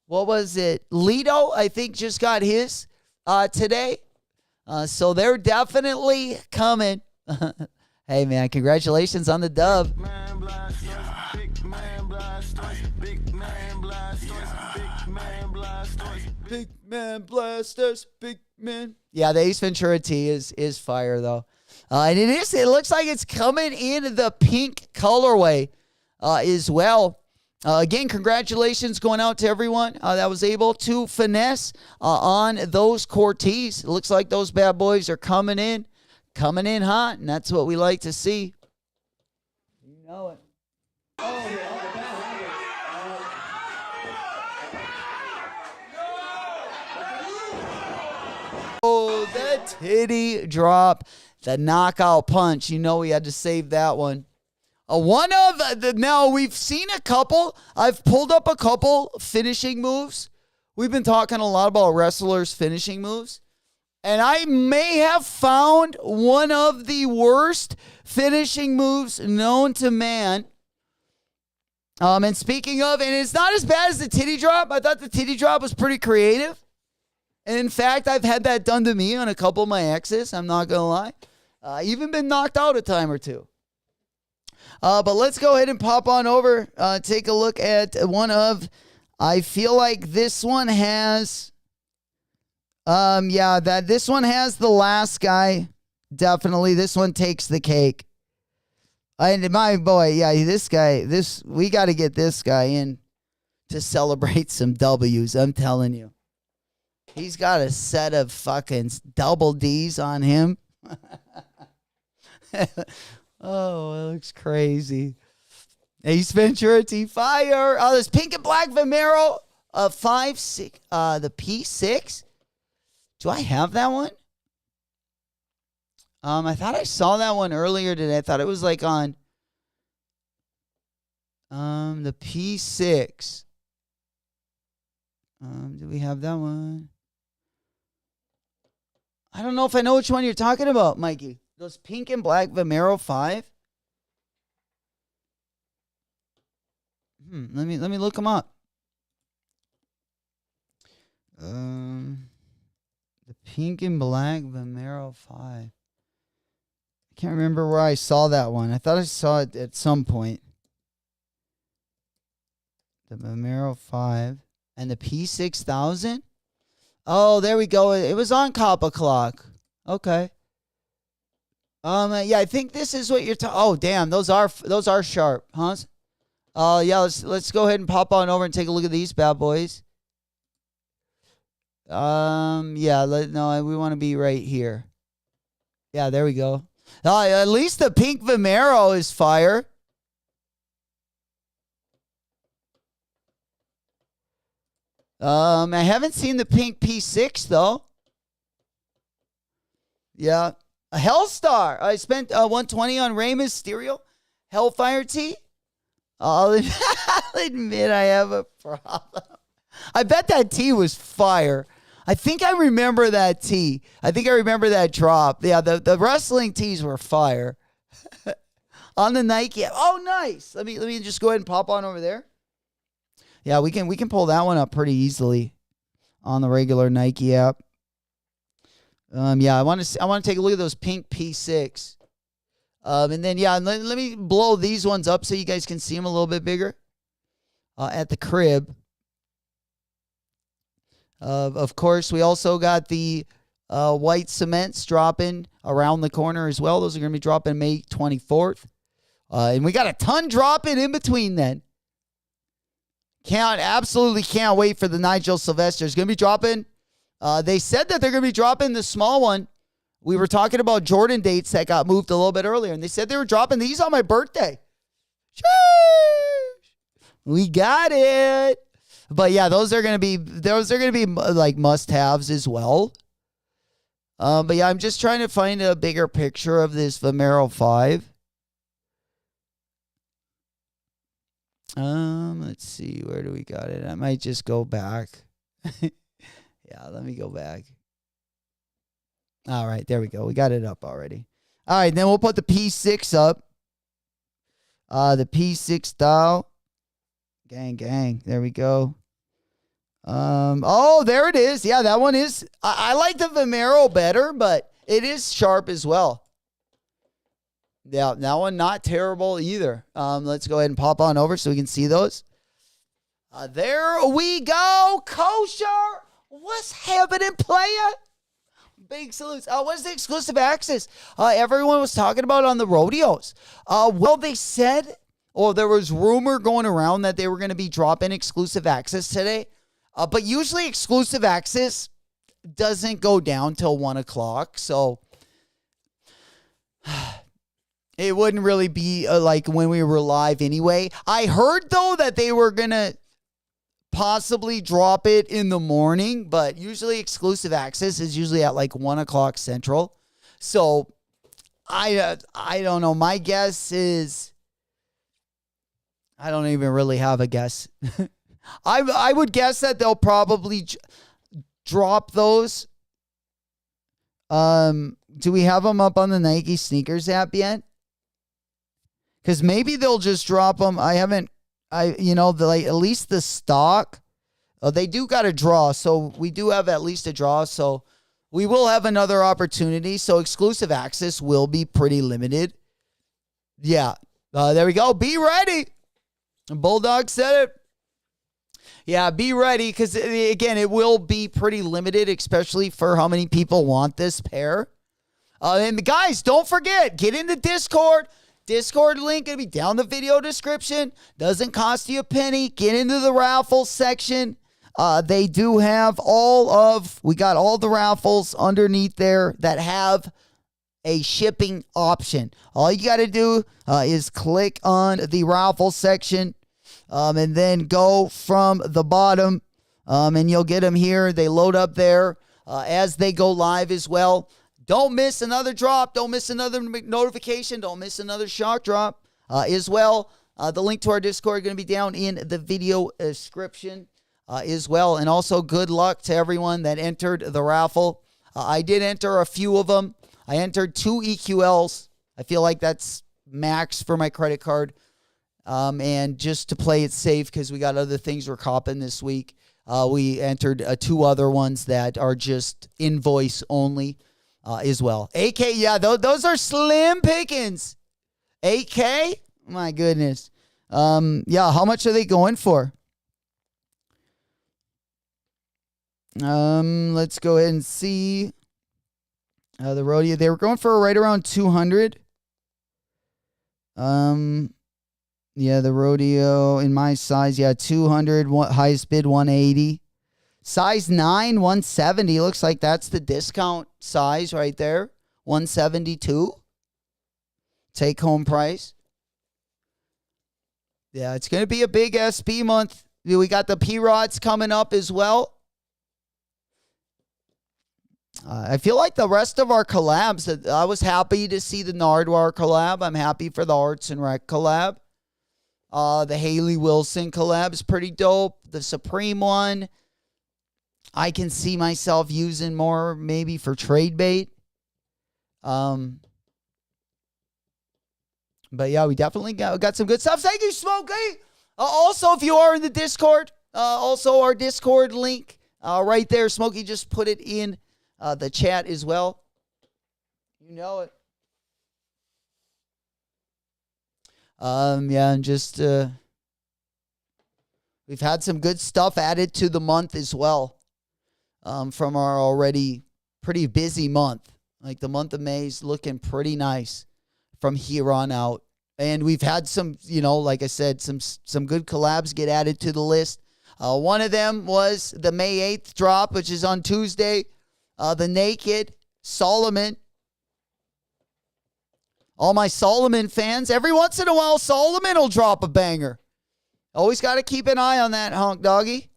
was it? Lido, I think, just got his today. So they're definitely coming. Hey, man, congratulations on the dub. Big man blasters, big man. Yeah, the Ace Ventura tee is fire, though. And it looks like it's coming in the pink colorway as well. Again, congratulations going out to everyone that was able to finesse on those Cortez. It looks like those bad boys are coming in hot, and that's what we like to see. You know it. Oh, the titty drop, the knockout punch. You know we had to save that one. Now we've seen a couple. I've pulled up a couple finishing moves. We've been talking a lot about wrestlers' finishing moves. And I may have found one of the worst finishing moves known to man. And speaking of, and it's not as bad as the titty drop. I thought the titty drop was pretty creative. And in fact, I've had that done to me on a couple of my exes. I'm not going to lie. Even been knocked out a time or two. But let's go ahead and pop on over. Take a look at one of, I feel like this one has, this one has the last guy. Definitely. This one takes the cake. And my boy, we got to get this guy in to celebrate some W's. I'm telling you. He's got a set of fucking double D's on him. Oh, it looks crazy. Ace Ventura T Fire. Oh, there's pink and black Vimero. 5-6. The P6. Do I have that one? I thought I saw that one earlier today. I thought it was like on the P6. Do we have that one? I don't know if I know which one you're talking about, Mikey. Those pink and black Vimero 5. Let me look them up. The pink and black Vimero 5. I can't remember where I saw that one. I thought I saw it at some point. The Vimero 5 and the P6000. Oh, there we go. It was on Cop O'Clock. Okay. I think this is what you're talking. Oh, damn, those are sharp, huh? Let's go ahead and pop on over and take a look at these bad boys. We want to be right here. Yeah, there we go. At least the pink Vimero is fire. I haven't seen the pink P6 though. Yeah. A Hellstar. I spent 120 on Rey Mysterio. Hellfire T. I'll admit I have a problem. I bet that T was fire. I think I remember that T. I think I remember that drop. Yeah, the wrestling T's were fire. On the Nike app. Oh, nice. Let me just go ahead and pop on over there. Yeah, we can pull that one up pretty easily on the regular Nike app. I want to take a look at those pink P6. And then let me blow these ones up so you guys can see them a little bit bigger. At the crib. Of course, we also got the white cements dropping around the corner as well. Those are going to be dropping May 24th. And we got a ton dropping in between then. Absolutely can't wait for the Nigel Sylvester. It's going to be dropping. They said that they're going to be dropping the small one. We were talking about Jordan dates that got moved a little bit earlier, and they said they were dropping these on my birthday. Sheesh. We got it. But yeah, those are going to be like must-haves as well. But yeah, I'm just trying to find a bigger picture of this Vimero 5. Let's see, where do we got it? I might just go back. Yeah, let me go back. All right, there we go. We got it up already. All right, then we'll put the P6 up. The P6 style. Gang. There we go. There it is. Yeah, that one is. I like the Vimero better, but it is sharp as well. Yeah, that one not terrible either. Let's go ahead and pop on over so we can see those. There we go. Kosher. What's happening, player? Big salutes. What's the exclusive access everyone was talking about on the rodeos? Well, they said Oh, there was rumor going around that they were going to be dropping exclusive access today. But usually exclusive access doesn't go down till 1 o'clock. So it wouldn't really be like when we were live anyway. I heard, though, that they were going to possibly drop it in the morning. But usually exclusive access is usually at like 1 o'clock Central. So I don't know. My guess is... I don't even really have a guess. I would guess that they'll probably drop those. Do we have them up on the Nike sneakers app yet? Because maybe they'll just drop them. At least the stock. They do got a draw, so we do have at least a draw. So we will have another opportunity. So exclusive access will be pretty limited. Yeah, there we go. Be ready. Bulldog said it. Yeah, be ready because, again, it will be pretty limited, especially for how many people want this pair. And guys, don't forget, get in the Discord. Discord link going to be down the video description. Doesn't cost you a penny. Get into the raffle section. They do have we got all the raffles underneath there that have a shipping option. All you got to do is click on the raffle section and then go from the bottom and you'll get them here. They load up there as they go live as well. Don't miss another drop. Don't miss another notification. Don't miss another shock drop as well. The link to our Discord is going to be down in the video description as well. And also good luck to everyone that entered the raffle. I did enter a few of them. I entered 2 EQLs. I feel like that's max for my credit card. And just to play it safe because we got other things we're copping this week, we entered 2 other ones that are just invoice only as well. 8K, yeah, those are slim pickings. 8K? My goodness. Yeah, how much are they going for? Let's go ahead and see. The Rodeo, they were going for right around 200. Yeah, the Rodeo in my size, 200, highest bid 180. Size 9, 170. Looks like that's the discount size right there. 172. Take home price. Yeah, it's going to be a big SB month. We got the P-Rods coming up as well. I feel like the rest of our collabs, I was happy to see the Nardwaur collab. I'm happy for the Arts and Rec collab. The Haley Wilson collab is pretty dope. The Supreme one, I can see myself using more maybe for trade bait. But yeah, we definitely got some good stuff. Thank you, Smokey. Also, if you are in the Discord, also our Discord link right there. Smokey just put it in the chat as well. You know it. Yeah, and just we've had some good stuff added to the month as well. From our already pretty busy month. Like the month of May is looking pretty nice from here on out. And we've had some, like I said, some good collabs get added to the list. One of them was the May 8th drop, which is on Tuesday. The Naked Solomon. All my Solomon fans, every once in a while, Solomon will drop a banger. Always got to keep an eye on that, honk doggy.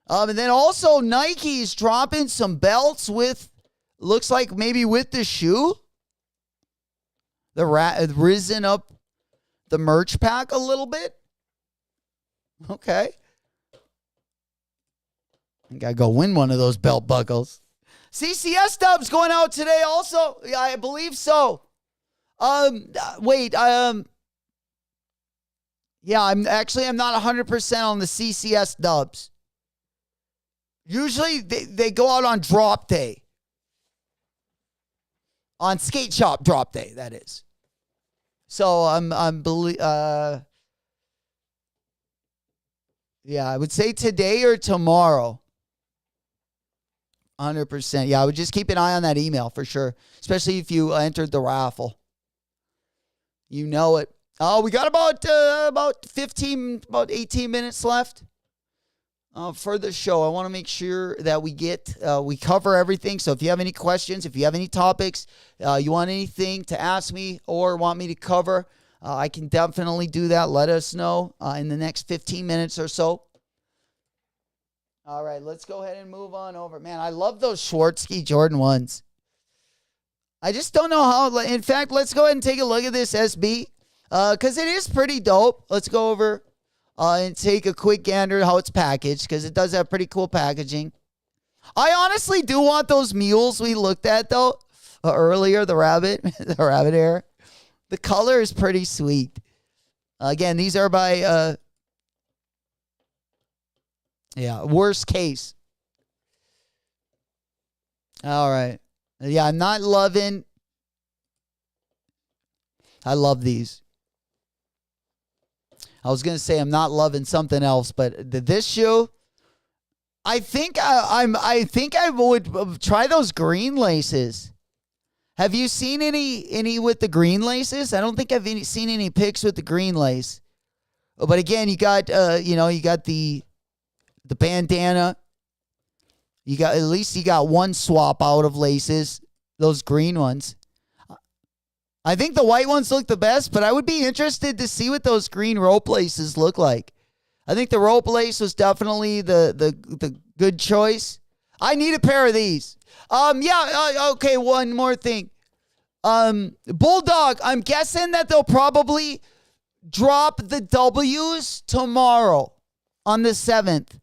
And then also Nike's dropping some belts with, looks like maybe with the shoe. Risen up the merch pack a little bit. Okay. I think I go win one of those belt buckles. CCS dubs going out today also. Yeah, I believe so. Wait, yeah, I'm not 100% on the CCS dubs. Usually they go out on drop day. On skate shop drop day, that is. So yeah, I would say today or tomorrow. 100%. Yeah, I would just keep an eye on that email for sure, especially if you entered the raffle. You know it. We got about 18 minutes left for the show. I want to make sure that we cover everything. So if you have any questions, if you have any topics, you want anything to ask me or want me to cover, I can definitely do that. Let us know in the next 15 minutes or so. All right, let's go ahead and move on over. Man, I love those Schwarzschild Jordan 1s. I just don't know how. In fact, let's go ahead and take a look at this SB because it is pretty dope. Let's go over and take a quick gander at how it's packaged because it does have pretty cool packaging. I honestly do want those mules we looked at, though, earlier, the rabbit hair. The color is pretty sweet. Again, these are by... worst case. All right. Yeah, I'm not loving. I love these. I was gonna say I'm not loving something else, but this shoe, I think I would try those green laces. Have you seen any with the green laces? I don't think I've seen any pics with the green lace. But again, you got you got the bandana. You got one swap out of laces, those green ones. I think the white ones look the best, but I would be interested to see what those green rope laces look like. I think the rope lace was definitely the good choice. I need a pair of these. Okay, one more thing. Bulldog, I'm guessing that they'll probably drop the W's tomorrow on the 7th.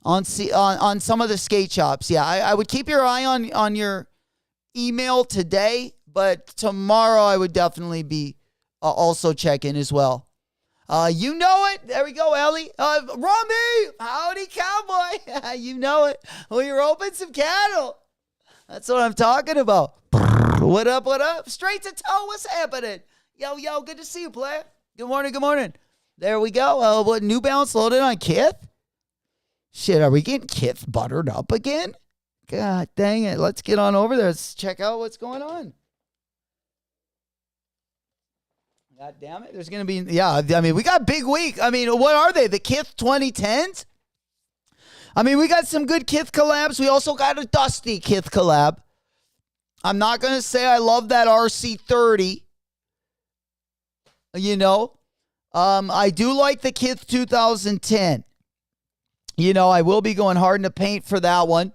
On some of the skate shops. Yeah, I would keep your eye on your email today, but tomorrow I would definitely be also checking as well. You know it. There we go, Ellie. Rummy, howdy, cowboy. You know it. We roping some cattle. That's what I'm talking about. What up, what up? Straight to toe, what's happening? Yo, good to see you, player. Good morning. There we go. What, New Balance loaded on Kith? Shit, are we getting Kith buttered up again? God dang it. Let's get on over there. Let's check out what's going on. God damn it. There's going to be, we got big week. What are they? The Kith 2010s? We got some good Kith collabs. We also got a Dusty Kith collab. I'm not going to say I love that RC30. I do like the Kith 2010. I will be going hard in the paint for that one.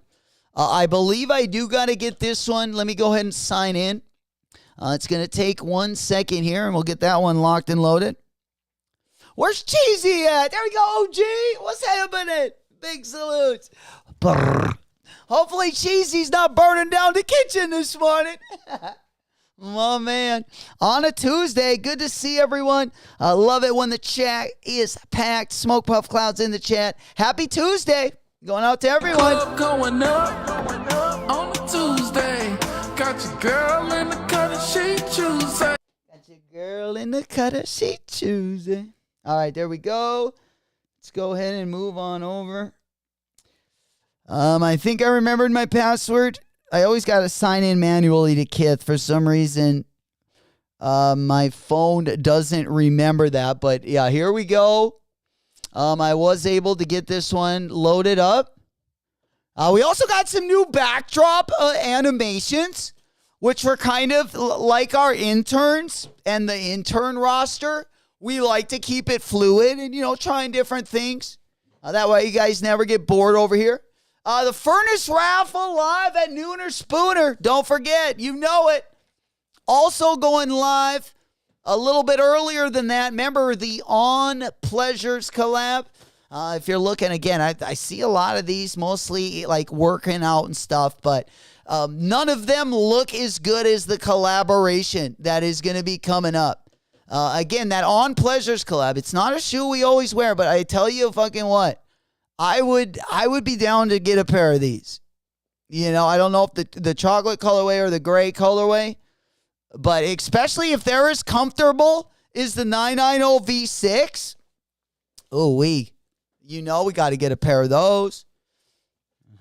I believe I do got to get this one. Let me go ahead and sign in. It's going to take 1 second here, and we'll get that one locked and loaded. Where's Cheesy at? There we go, OG. What's happening? Big salutes. Brr. Hopefully Cheesy's not burning down the kitchen this morning. Oh, man. On a Tuesday, good to see everyone. I love it when the chat is packed. Smoke Puff Clouds in the chat. Happy Tuesday. Going out to everyone. Club going up on a Tuesday. Got your girl in the cutter, she choosing. Got your girl in the cutter, she choosing. All right, there we go. Let's go ahead and move on over. I think I remembered my password. I always got to sign in manually to Kith. For some reason, my phone doesn't remember that. But, yeah, here we go. I was able to get this one loaded up. We also got some new backdrop animations, which were kind of like our interns and the intern roster. We like to keep it fluid and, trying different things. That way you guys never get bored over here. The Furnace Raffle live at Nooner Spooner. Don't forget, you know it. Also going live a little bit earlier than that. Remember the On Pleasures collab? If you're looking, again, I see a lot of these, mostly like working out and stuff, but none of them look as good as the collaboration that is going to be coming up. Again, that On Pleasures collab, it's not a shoe we always wear, but I tell you fucking what. I would be down to get a pair of these. I don't know if the chocolate colorway or the gray colorway, but especially if they're as comfortable as the 990 V6. Oh, we got to get a pair of those.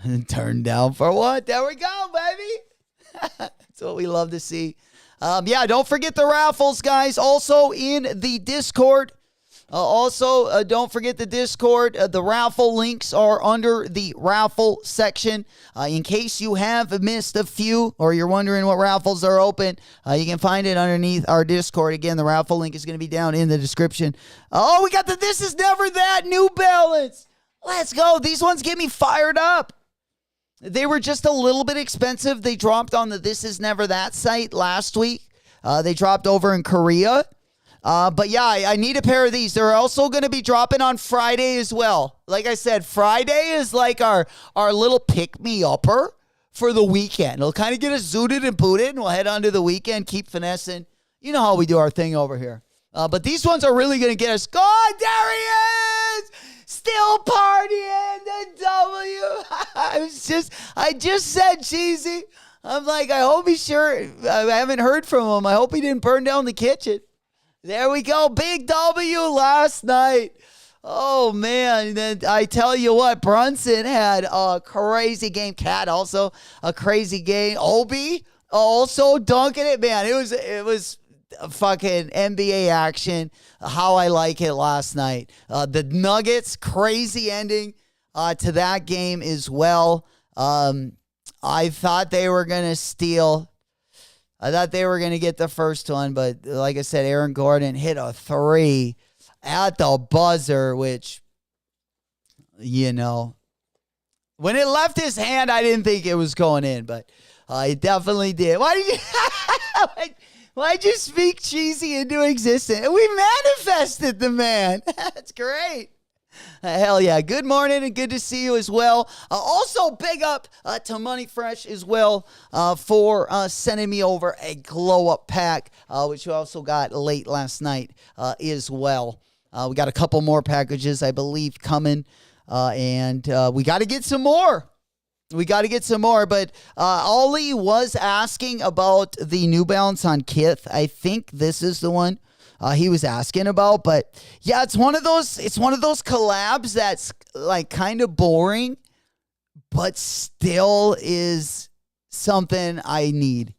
And turn down for what? There we go, baby. That's what we love to see. Yeah, don't forget the raffles, guys. Also in the Discord. Don't forget the Discord. The raffle links are under the raffle section. In case you have missed a few or you're wondering what raffles are open, you can find it underneath our Discord. Again, the raffle link is going to be down in the description. Oh, we got the This Is Never That New Balance. Let's go. These ones get me fired up. They were just a little bit expensive. They dropped on the This Is Never That site last week. They dropped over in Korea. But yeah, I need a pair of these. They're also going to be dropping on Friday as well. Like I said, Friday is like our little pick-me-upper for the weekend. It'll kind of get us zooted and booted, and we'll head on to the weekend, keep finessing. You know how we do our thing over here. But these ones are really going to get us. God, there he is! Still partying the W. I just said cheesy. I'm like, I hope he's sure. I haven't heard from him. I hope he didn't burn down the kitchen. There we go. Big W last night. Oh, man. Then I tell you what, Brunson had a crazy game. Cat also a crazy game. Obi also dunking it. Man, it was fucking NBA action. How I like it last night. The Nuggets, crazy ending to that game as well. I thought they were going to steal. I thought they were going to get the first one, but like I said, Aaron Gordon hit a 3 at the buzzer, which, you know, when it left his hand, I didn't think it was going in, but it definitely did. Why'd you speak cheesy into existence? We manifested the man. That's great. Hell yeah. Good morning and good to see you as well. Also, big up to Money Fresh as well for sending me over a glow-up pack, which we also got late last night as well. We got a couple more packages, I believe, coming, and we got to get some more. But Ollie was asking about the New Balance on Kith. I think this is the one he was asking about, but yeah, it's one of those collabs that's like kind of boring, but still is something I need.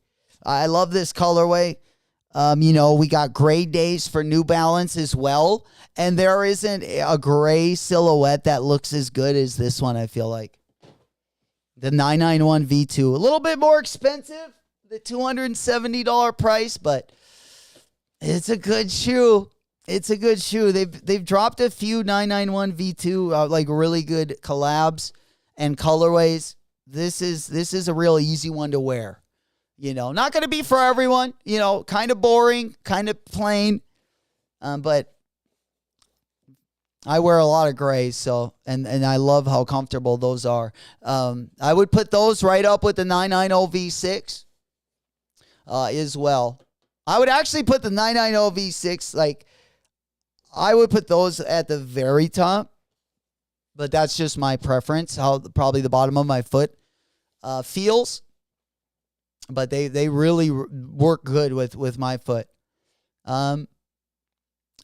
I love this colorway. We got gray days for New Balance as well, and there isn't a gray silhouette that looks as good as this one, I feel like. The 991 V2, a little bit more expensive, the $270 price, but it's a good shoe. They've dropped a few 991 V2 like really good collabs and colorways. This is a real easy one to wear. Not going to be for everyone. Kind of boring, kind of plain, but I wear a lot of grays, so and I love how comfortable those are. I would put those right up with the 990 V6 as well. I would actually put the 990 V6, I would put those at the very top, but that's just my preference, how probably the bottom of my foot feels. But they really work good with my foot. There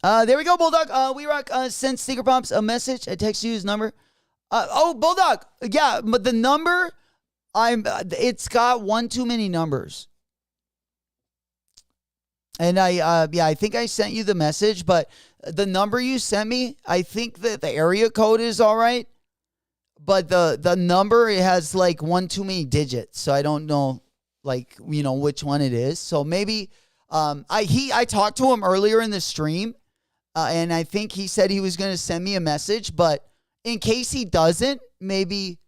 we go, Bulldog. We Rock sent Sneaker Pops a message. I text you his number. Bulldog. Yeah, but the number, it's got one too many numbers. And I think I sent you the message, but the number you sent me, I think that the area code is all right, but the number, it has like one too many digits, so I don't know which one it is. So maybe I talked to him earlier in the stream, and I think he said he was going to send me a message, but in case he doesn't, maybe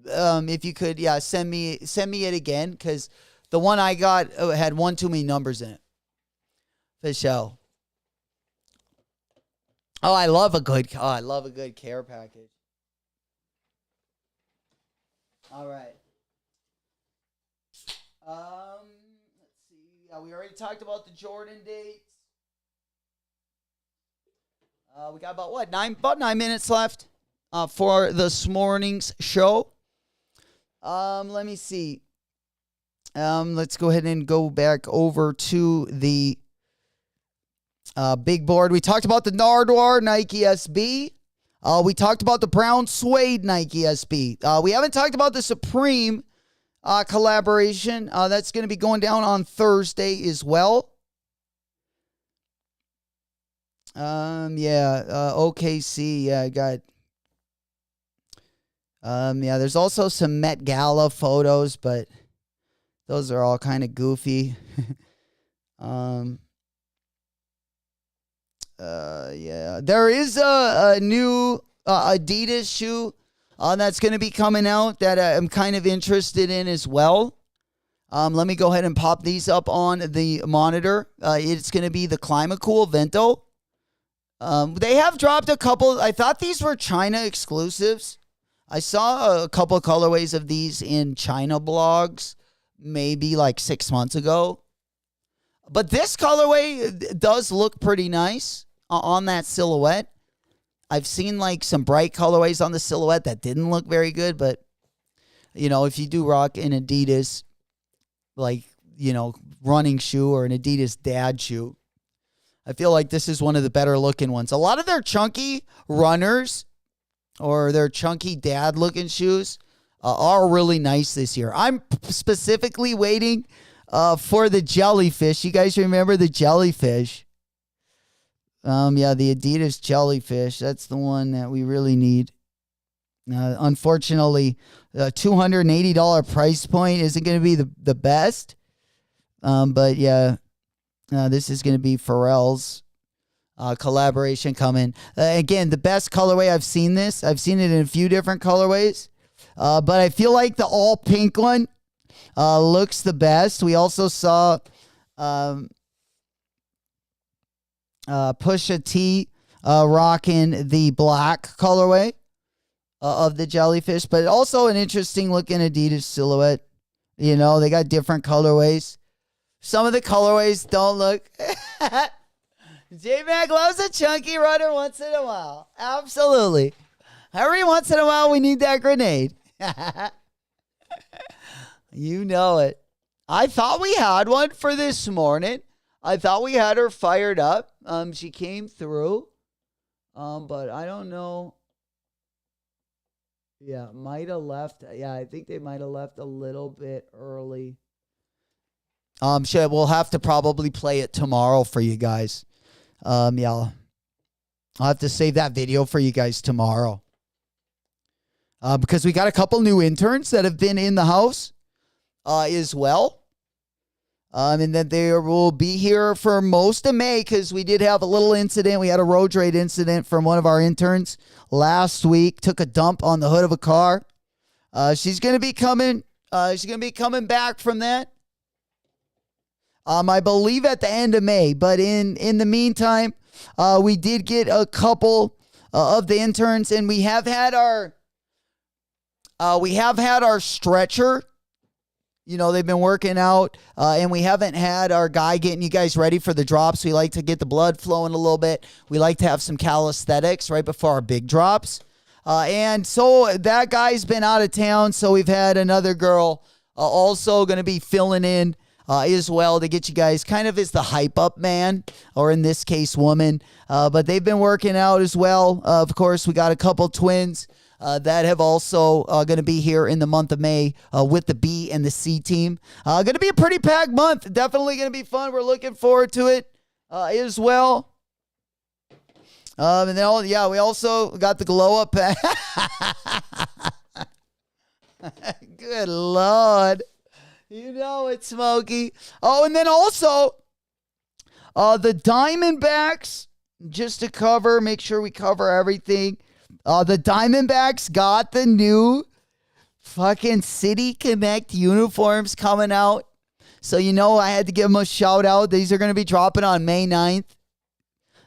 if you could send me it again, because the one I got had one too many numbers in it. For sure. I love a good care package. All right. Let's see. Yeah, we already talked about the Jordan dates. We got about 9 minutes left for this morning's show. Let me see. Let's go ahead and go back over to the big board. We talked about the Nardwaur Nike SB. We talked about the brown suede Nike SB. We haven't talked about the Supreme collaboration. That's going to be going down on Thursday as well. OKC. Yeah, I got. There's also some Met Gala photos, but those are all kind of goofy. There is a new Adidas shoe that's going to be coming out that I'm kind of interested in as well. Let me go ahead and pop these up on the monitor. It's going to be the Climacool Vento. They have dropped a couple. I thought these were China exclusives. I saw a couple of colorways of these in China blogs maybe like 6 months ago. But this colorway does look pretty nice on that silhouette. I've seen like some bright colorways on the silhouette that didn't look very good. But, if you do rock an Adidas, like, running shoe or an Adidas dad shoe, I feel like this is one of the better looking ones. A lot of their chunky runners or their chunky dad looking shoes are really nice this year. I'm specifically waiting for the jellyfish. You guys remember the jellyfish? The Adidas jellyfish. That's the one that we really need. Unfortunately, the $280 price point isn't going to be the best. This is going to be Pharrell's collaboration coming. Again, the best colorway I've seen this. I've seen it in a few different colorways. But I feel like the all pink one looks the best. We also saw Pusha T rocking the black colorway of the jellyfish. But also an interesting looking Adidas silhouette. They got different colorways. Some of the colorways don't look... J-Mac loves a chunky runner once in a while. Absolutely. Every once in a while, we need that grenade. You know it. I thought we had one for this morning. I thought we had her fired up. She came through. But I don't know. Yeah, might have left. Yeah, I think they might have left a little bit early. We'll have to probably play it tomorrow for you guys. I'll have to save that video for you guys tomorrow. Because we got a couple new interns that have been in the house as well. And then they will be here for most of May because we did have a little incident. We had a road rage incident from one of our interns last week. Took a dump on the hood of a car. She's going to be coming. She's going to be coming back from that. I believe at the end of May. But in the meantime, we did get a couple of the interns, and we have had our stretcher. They've been working out, and we haven't had our guy getting you guys ready for the drops. We like to get the blood flowing a little bit. We like to have some calisthenics right before our big drops. And so that guy's been out of town, so we've had another girl also going to be filling in as well to get you guys kind of as the hype up man, or in this case, woman. But they've been working out as well. Of course, we got a couple twins that have also going to be here in the month of May with the B and the C team. Going to be a pretty packed month. Definitely going to be fun. We're looking forward to it as well. And then, we also got the glow up pack. Good Lord. You know it, Smokey. Oh, and then also the Diamondbacks, just to make sure we cover everything. The Diamondbacks got the new fucking City Connect uniforms coming out. So, I had to give them a shout out. These are going to be dropping on May 9th.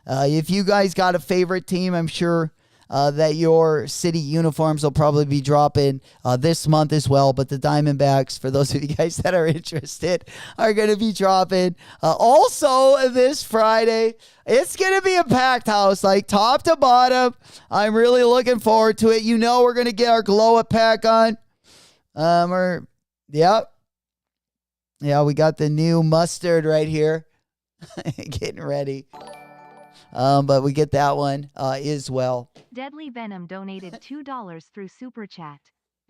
If you guys got a favorite team, I'm sure that your city uniforms will probably be dropping this month as well. But the Diamondbacks, for those of you guys that are interested, are going to be dropping also this Friday. It's going to be a packed house, like top to bottom. I'm really looking forward to it. We're going to get our glow up pack on. Yep. Yeah, we got the new mustard right here. Getting ready. But we get that one as well. Deadly Venom donated $2 through Super Chat.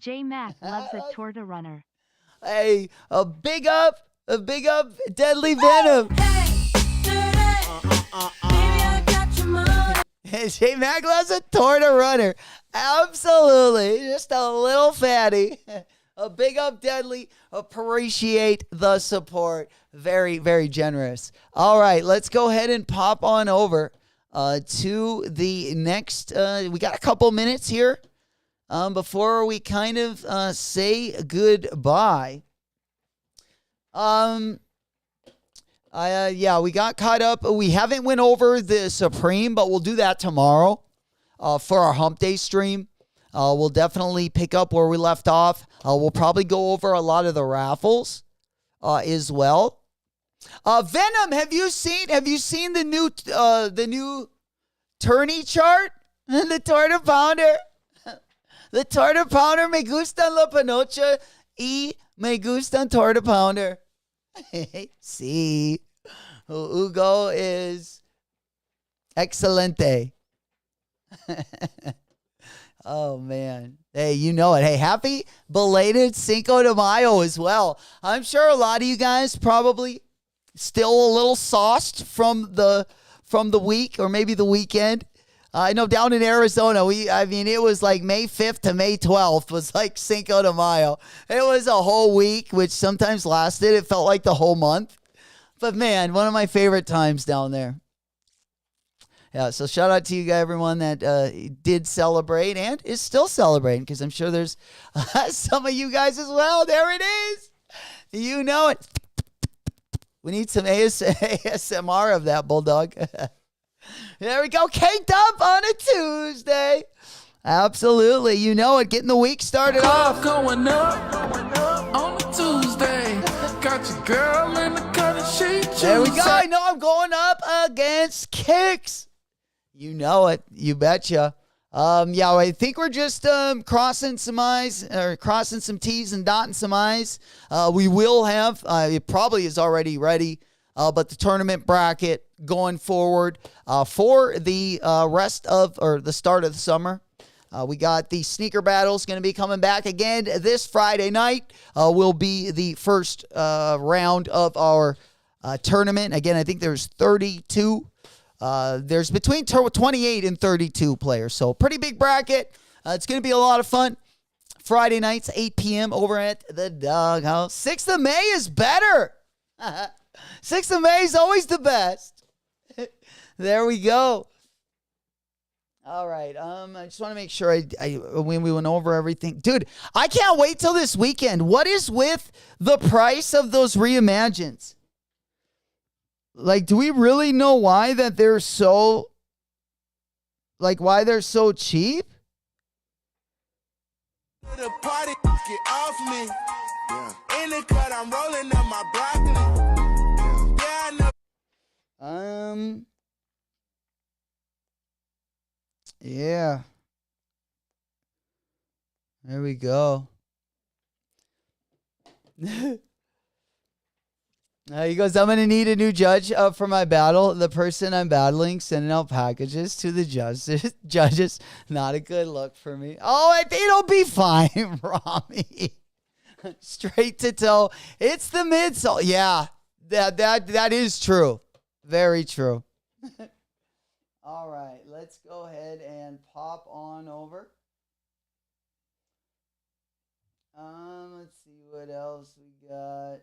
J Mac loves a Torta runner. Hey, a big up, Deadly Venom. J Mac loves a torta runner. Absolutely. Just a little fatty. A big up, Deadly. Appreciate the support. Very, very generous. All right, let's go ahead and pop on over to the next. We got a couple minutes here before we kind of say goodbye. Yeah, we got caught up. We haven't went over the Supreme, but we'll do that tomorrow for our Hump Day stream. We'll definitely pick up where we left off. We'll probably go over a lot of the raffles as well. Venom, have you seen the new tourney chart? The Torta Pounder. The Torta Pounder, me gustan la panocha y me gustan Torta Pounder. See, Hugo is excelente. Oh, man. Hey, you know it. Hey, happy belated Cinco de Mayo as well. I'm sure a lot of you guys probably still a little sauced from the week or maybe the weekend. I know down in Arizona, it was like May 5th to May 12th was like Cinco de Mayo. It was a whole week, which sometimes lasted. It felt like the whole month. But, man, one of my favorite times down there. Yeah, so shout out to you guys, everyone that did celebrate and is still celebrating, because I'm sure there's some of you guys as well. There it is. You know it. We need some ASMR of that, Bulldog. There we go. Caked up on a Tuesday. Absolutely. You know it. Getting the week started off. Going up on a Tuesday. Got your girl in the cut and she choose. There we go. I know I'm going up against Kicks. You know it. You betcha. Yeah, I think we're just crossing some I's, or crossing some T's and dotting some I's. We will have, it probably is already ready, but the tournament bracket going forward for the rest of, or the start of the summer. We got the sneaker battles going to be coming back again this Friday night. Will be the first round of our tournament. Again, I think there's 32. There's between 28 and 32 players. So pretty big bracket. It's going to be a lot of fun. Friday nights, 8 p.m. over at the Doghouse. 6th of May is better. 6th of May is always the best. There we go. All right. I just want to make sure when we went over everything. Dude, I can't wait till this weekend. What is with the price of those reimagines? Like, do we really know why that they're so, why they're so cheap? The party, get off me. Yeah. In the cut, I'm rolling up my broccoli. Yeah, I know. Yeah. There we go. He goes, I'm going to need a new judge for my battle. The person I'm battling sending out packages to the judges. Not a good look for me. Oh, I think it'll be fine, Rami. Straight to toe. It's the midsole. Yeah, that is true. Very true. All right, let's go ahead and pop on over. Let's see what else we got.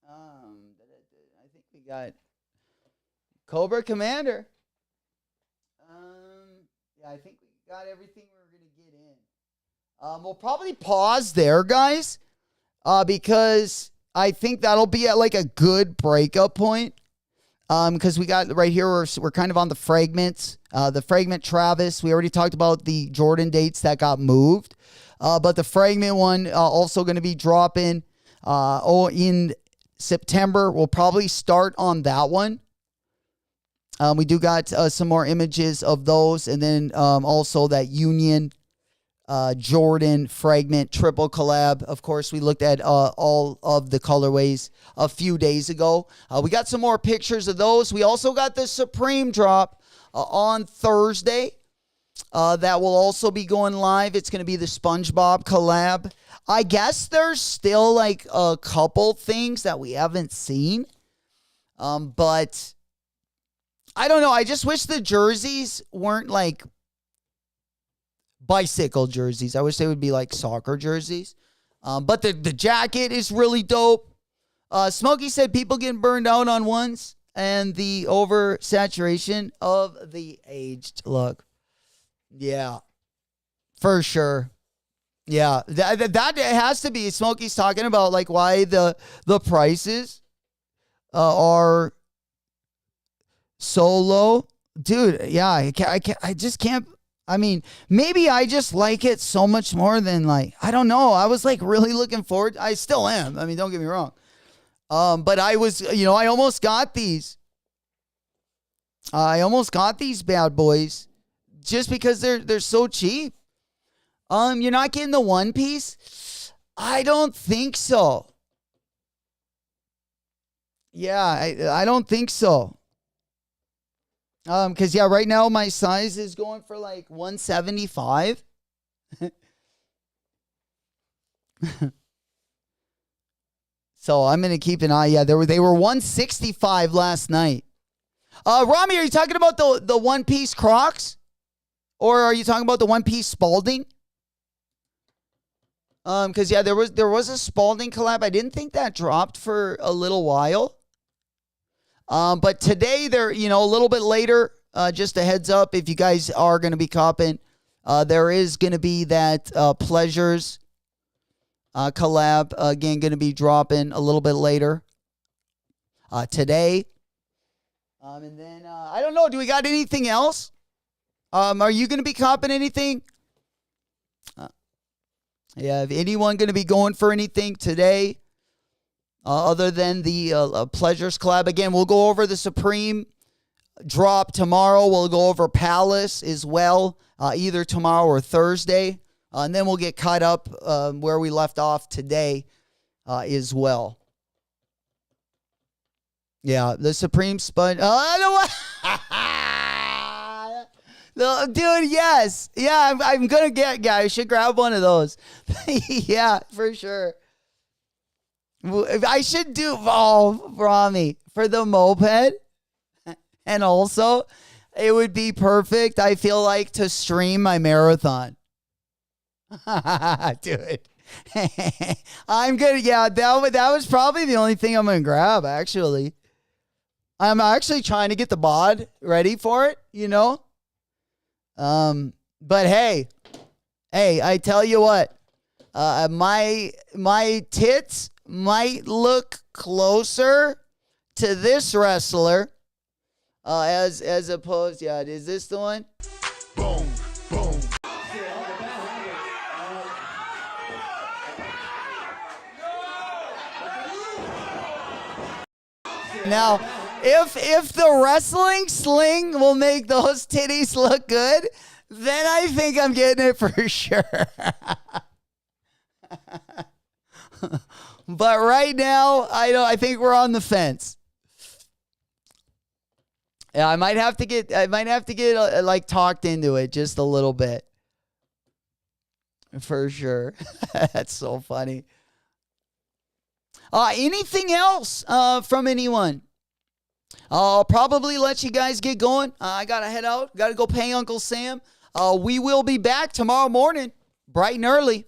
I think we got Cobra Commander. Yeah, I think we got everything we were going to get in. We'll probably pause there, guys, because I think that'll be at a good breakup point. Because we got right here, we're kind of on the fragments. The fragment Travis, we already talked about the Jordan dates that got moved. But the fragment one also going to be dropping in September. We'll probably start on that one. We do got some more images of those. And then also that Union Jordan fragment triple collab. Of course, we looked at all of the colorways a few days ago. We got some more pictures of those. We also got the Supreme drop on Thursday. that will also be going live. It's going to be the SpongeBob collab. I guess there's still like a couple things that we haven't seen. But I don't know. I just wish the jerseys weren't like bicycle jerseys. I wish they would be like soccer jerseys. But the jacket is really dope. Smokey said people getting burned out on ones and the oversaturation of the aged look. Yeah, for sure. Yeah, that has to be. Smokey's talking about like why the prices are so low, dude. Yeah, I just can't. I mean, maybe I just like it so much more than like, I don't know. I was like really looking forward. I still am. I mean, don't get me wrong. But I was, I almost got these. I almost got these bad boys just because they're so cheap. You're not getting the one piece? I don't think so. Yeah, I don't think so. Because right now my size is going for like 175. So I'm gonna keep an eye. Yeah, they were 165 last night. Rami, are you talking about the one piece Crocs, or are you talking about the one piece Spalding? Because there was a Spalding collab. I didn't think that dropped for a little while. But today they're, a little bit later, just a heads up, if you guys are going to be copping, there is going to be that Pleasures collab, again, going to be dropping a little bit later today. And then, I don't know, do we got anything else? Are you going to be copping anything? Yeah, if anyone going to be going for anything today? Other than the Pleasures collab. Again, we'll go over the Supreme drop tomorrow. We'll go over Palace as well, either tomorrow or Thursday. And then we'll get caught up where we left off today as well. Yeah, the Supreme Sponge. No, dude, yes. Yeah, I'm going to get, I should grab one of those. Yeah, for sure. I should do Rami for the moped, and also it would be perfect. I feel like to stream my marathon, dude. I'm gonna that was probably the only thing I'm gonna grab. Actually, I'm actually trying to get the bod ready for it. But hey, I tell you what, my tits might look closer to this wrestler as opposed. Yeah, is this the one? Boom, boom. Now, if the wrestling sling will make those titties look good, then I think I'm getting it for sure. But right now, I think we're on the fence. Yeah, I might have to get like talked into it just a little bit. For sure. That's so funny. Anything else from anyone? I'll probably let you guys get going. I got to head out. Got to go pay Uncle Sam. We will be back tomorrow morning, bright and early,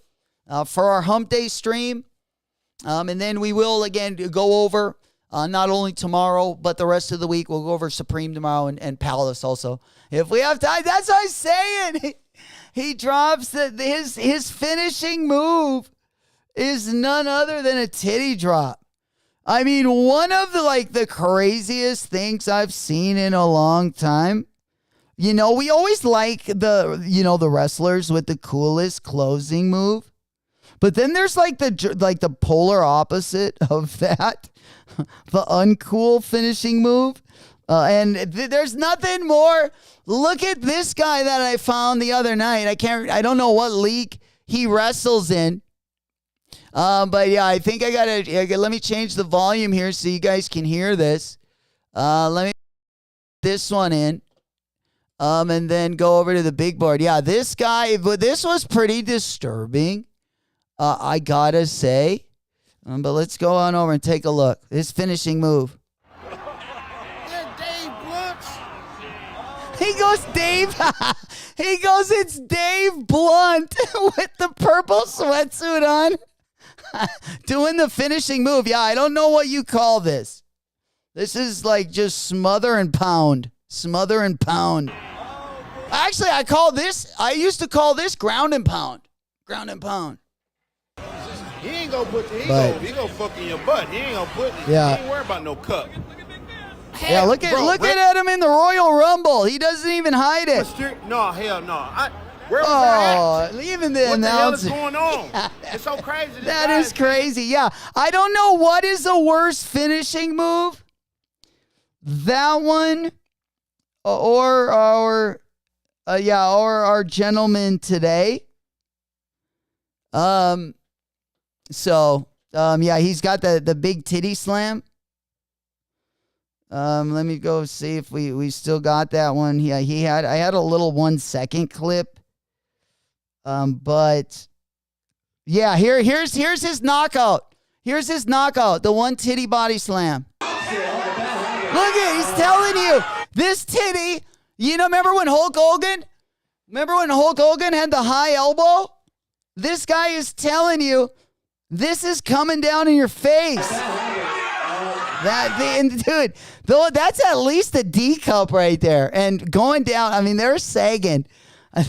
for our Hump Day stream. And then we will, again, go over not only tomorrow, but the rest of the week. We'll go over Supreme tomorrow and Palace also. If we have time, that's what I'm saying. He drops his finishing move is none other than a titty drop. I mean, one of the craziest things I've seen in a long time. We always like the wrestlers with the coolest closing move. But then there's the polar opposite of that, the uncool finishing move. And there's nothing more. Look at this guy that I found the other night. I don't know what league he wrestles in. But yeah, I think let me change the volume here so you guys can hear this. Let me put this one in. and then go over to the big board. Yeah, this guy, but this was pretty disturbing, I gotta say. But let's go on over and take a look. His finishing move. He goes, Dave. He goes, it's Dave Blunt with the purple sweatsuit on. Doing the finishing move. Yeah, I don't know what you call this. This is like just smother and pound. Smother and pound. Actually, I used to call this ground and pound. Ground and pound. He ain't gonna put he gonna fuck in your butt. He ain't gonna put He ain't worry about no cup. Yeah, look at him in the Royal Rumble. He doesn't even hide it. No, hell no. Where was that at? Even the announcer. What the hell is going on? It's so crazy. That is crazy. Yeah, I don't know what is the worst finishing move. That one, or our gentleman today. Yeah, he's got the big titty slam. Let me go see if we still got that one. Yeah, I had a little 1 second clip. But yeah, here's his knockout. Here's his knockout, the one titty body slam. Look he's telling you, this titty, remember when Hulk Hogan had the high elbow? This guy is telling you, this is coming down in your face. Dude, though, that's at least a D cup right there. And going down, I mean, they're sagging.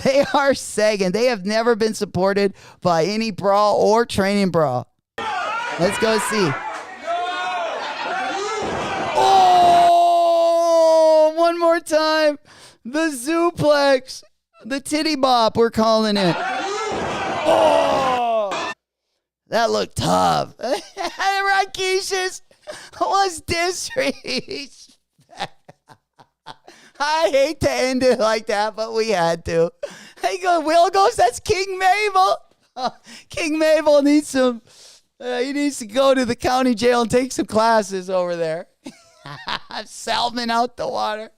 They are sagging. They have never been supported by any bra or training bra. Let's go see. Oh, one more time. The Zooplex. The titty bop, we're calling it. Oh, that looked tough. Rakish's was disrespect. I hate to end it like that, but we had to. Hey, Will goes, that's King Mabel. King Mabel needs some, he needs to go to the county jail and take some classes over there. Salmon out the water.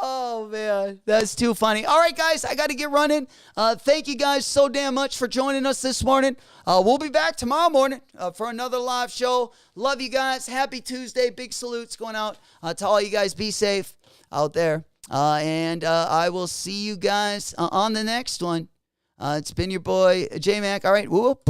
Oh, man, that's too funny. All right, guys, I got to get running. Thank you guys so damn much for joining us this morning. We'll be back tomorrow morning for another live show. Love you guys. Happy Tuesday. Big salutes going out to all you guys. Be safe out there. And I will see you guys on the next one. It's been your boy, J-Mac. All right. Whoop.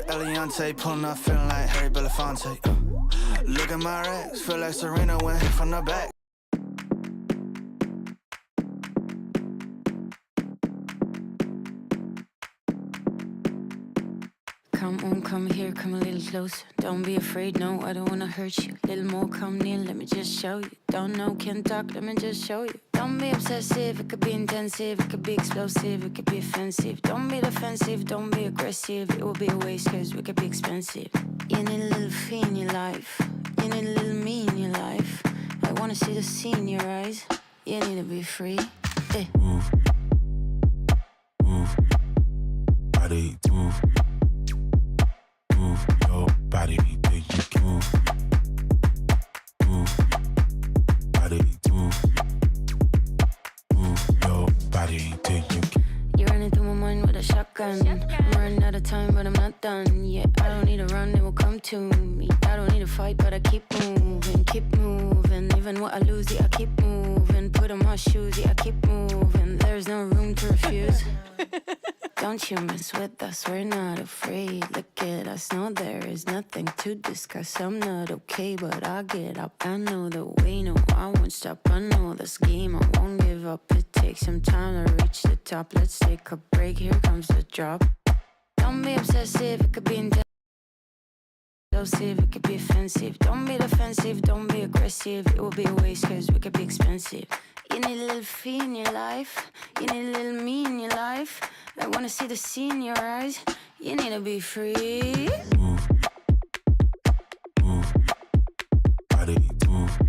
Eliante, pulling up, feeling like Harry Belafonte. Look at my racks, feel like Serena went hit from the back. Come on, come here, come a little closer. Don't be afraid, no, I don't wanna hurt you. Little more, come near, let me just show you. Don't know, can't talk, let me just show you. Don't be obsessive, it could be intensive, it could be explosive, it could be offensive. Don't be defensive, don't be aggressive, it will be a waste cause we could be expensive. You need a little fee in your life, you need a little me in your life. I wanna see the sea in your eyes, you need to be free. Move, move, body, move. Move your body, then you can move. Move, body, move. Move your body, then you can. You're running through my mind with a shotgun. I'm running out of time, but I'm not done. Yeah, I don't need to run, it will come to me. I don't need to fight, but I keep moving, keep moving. Even what I lose, yeah, I keep moving. Put on my shoes, yeah, I keep moving. There's no room to refuse. Don't you mess with us, we're not afraid. Look at us, no, there is nothing to discuss. I'm not okay, but I'll get up. I know the way, no, I won't stop. I know this game, I won't give up. It takes some time to reach the top. Let's take a break, here comes the drop. Don't be obsessive, it could be intense. It could be offensive. Don't be defensive, don't be aggressive. It will be a waste cause we could be expensive. You need a little fee in your life. You need a little me in your life. I wanna see the sea in your eyes. You need to be free. Move. Move. Body. Move.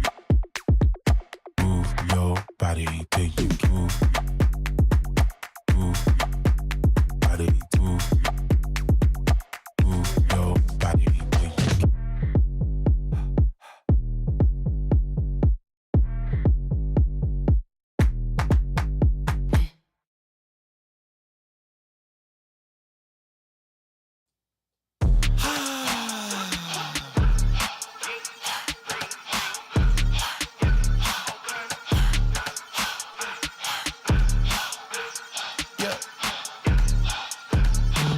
Move your body till you move. Move. Body. Move. Move your body till you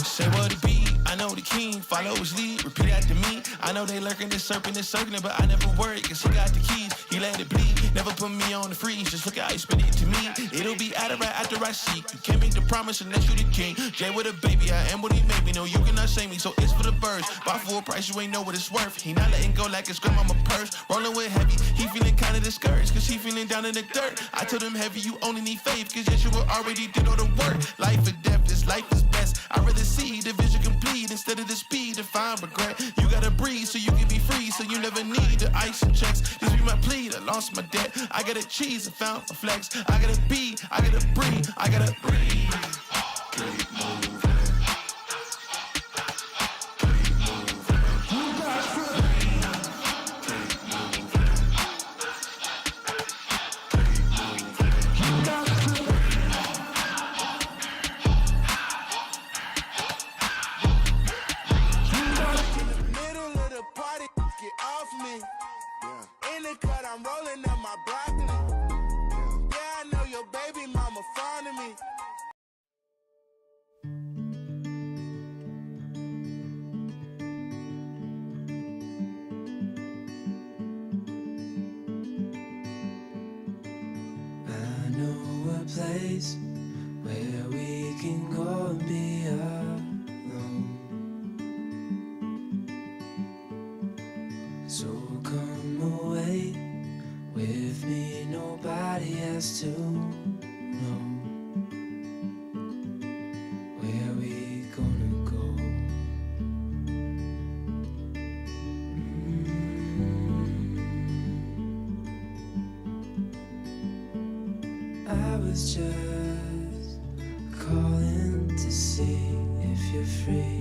say what it be, I know the king, follow his lead, repeat after me. I know they lurking, this serpent is circling, but I never worry, cause he got the keys, he let it bleed. Never put me on the freeze, just look at how you spit it to me. It'll be out of right after I seek. You can't make the promise unless you the king. Jay with a baby, I am what he made me. No, you cannot shame me, so it's for the birds. Buy full price, you ain't know what it's worth. He not letting go like it's grandmama purse. Rolling with heavy, he feeling kinda discouraged, cause he feeling down in the dirt. I told him heavy, you only need faith, cause yes, you already did all the work. Life or death, this life is best. I'd rather see the vision complete instead of the speed to find regret. You gotta breathe so you can be free, so you never need the ice and checks. This be my plea, I lost my debt. I gotta cheese, I found a flex. I gotta be, I gotta breathe, I gotta breathe. Keep moving. I'm rolling up my broccoli. Yeah, I know your baby mama fond of me. I know a place where we can go and be alone. So come away with me, nobody has to know where we gonna go. I was just calling to see if you're free.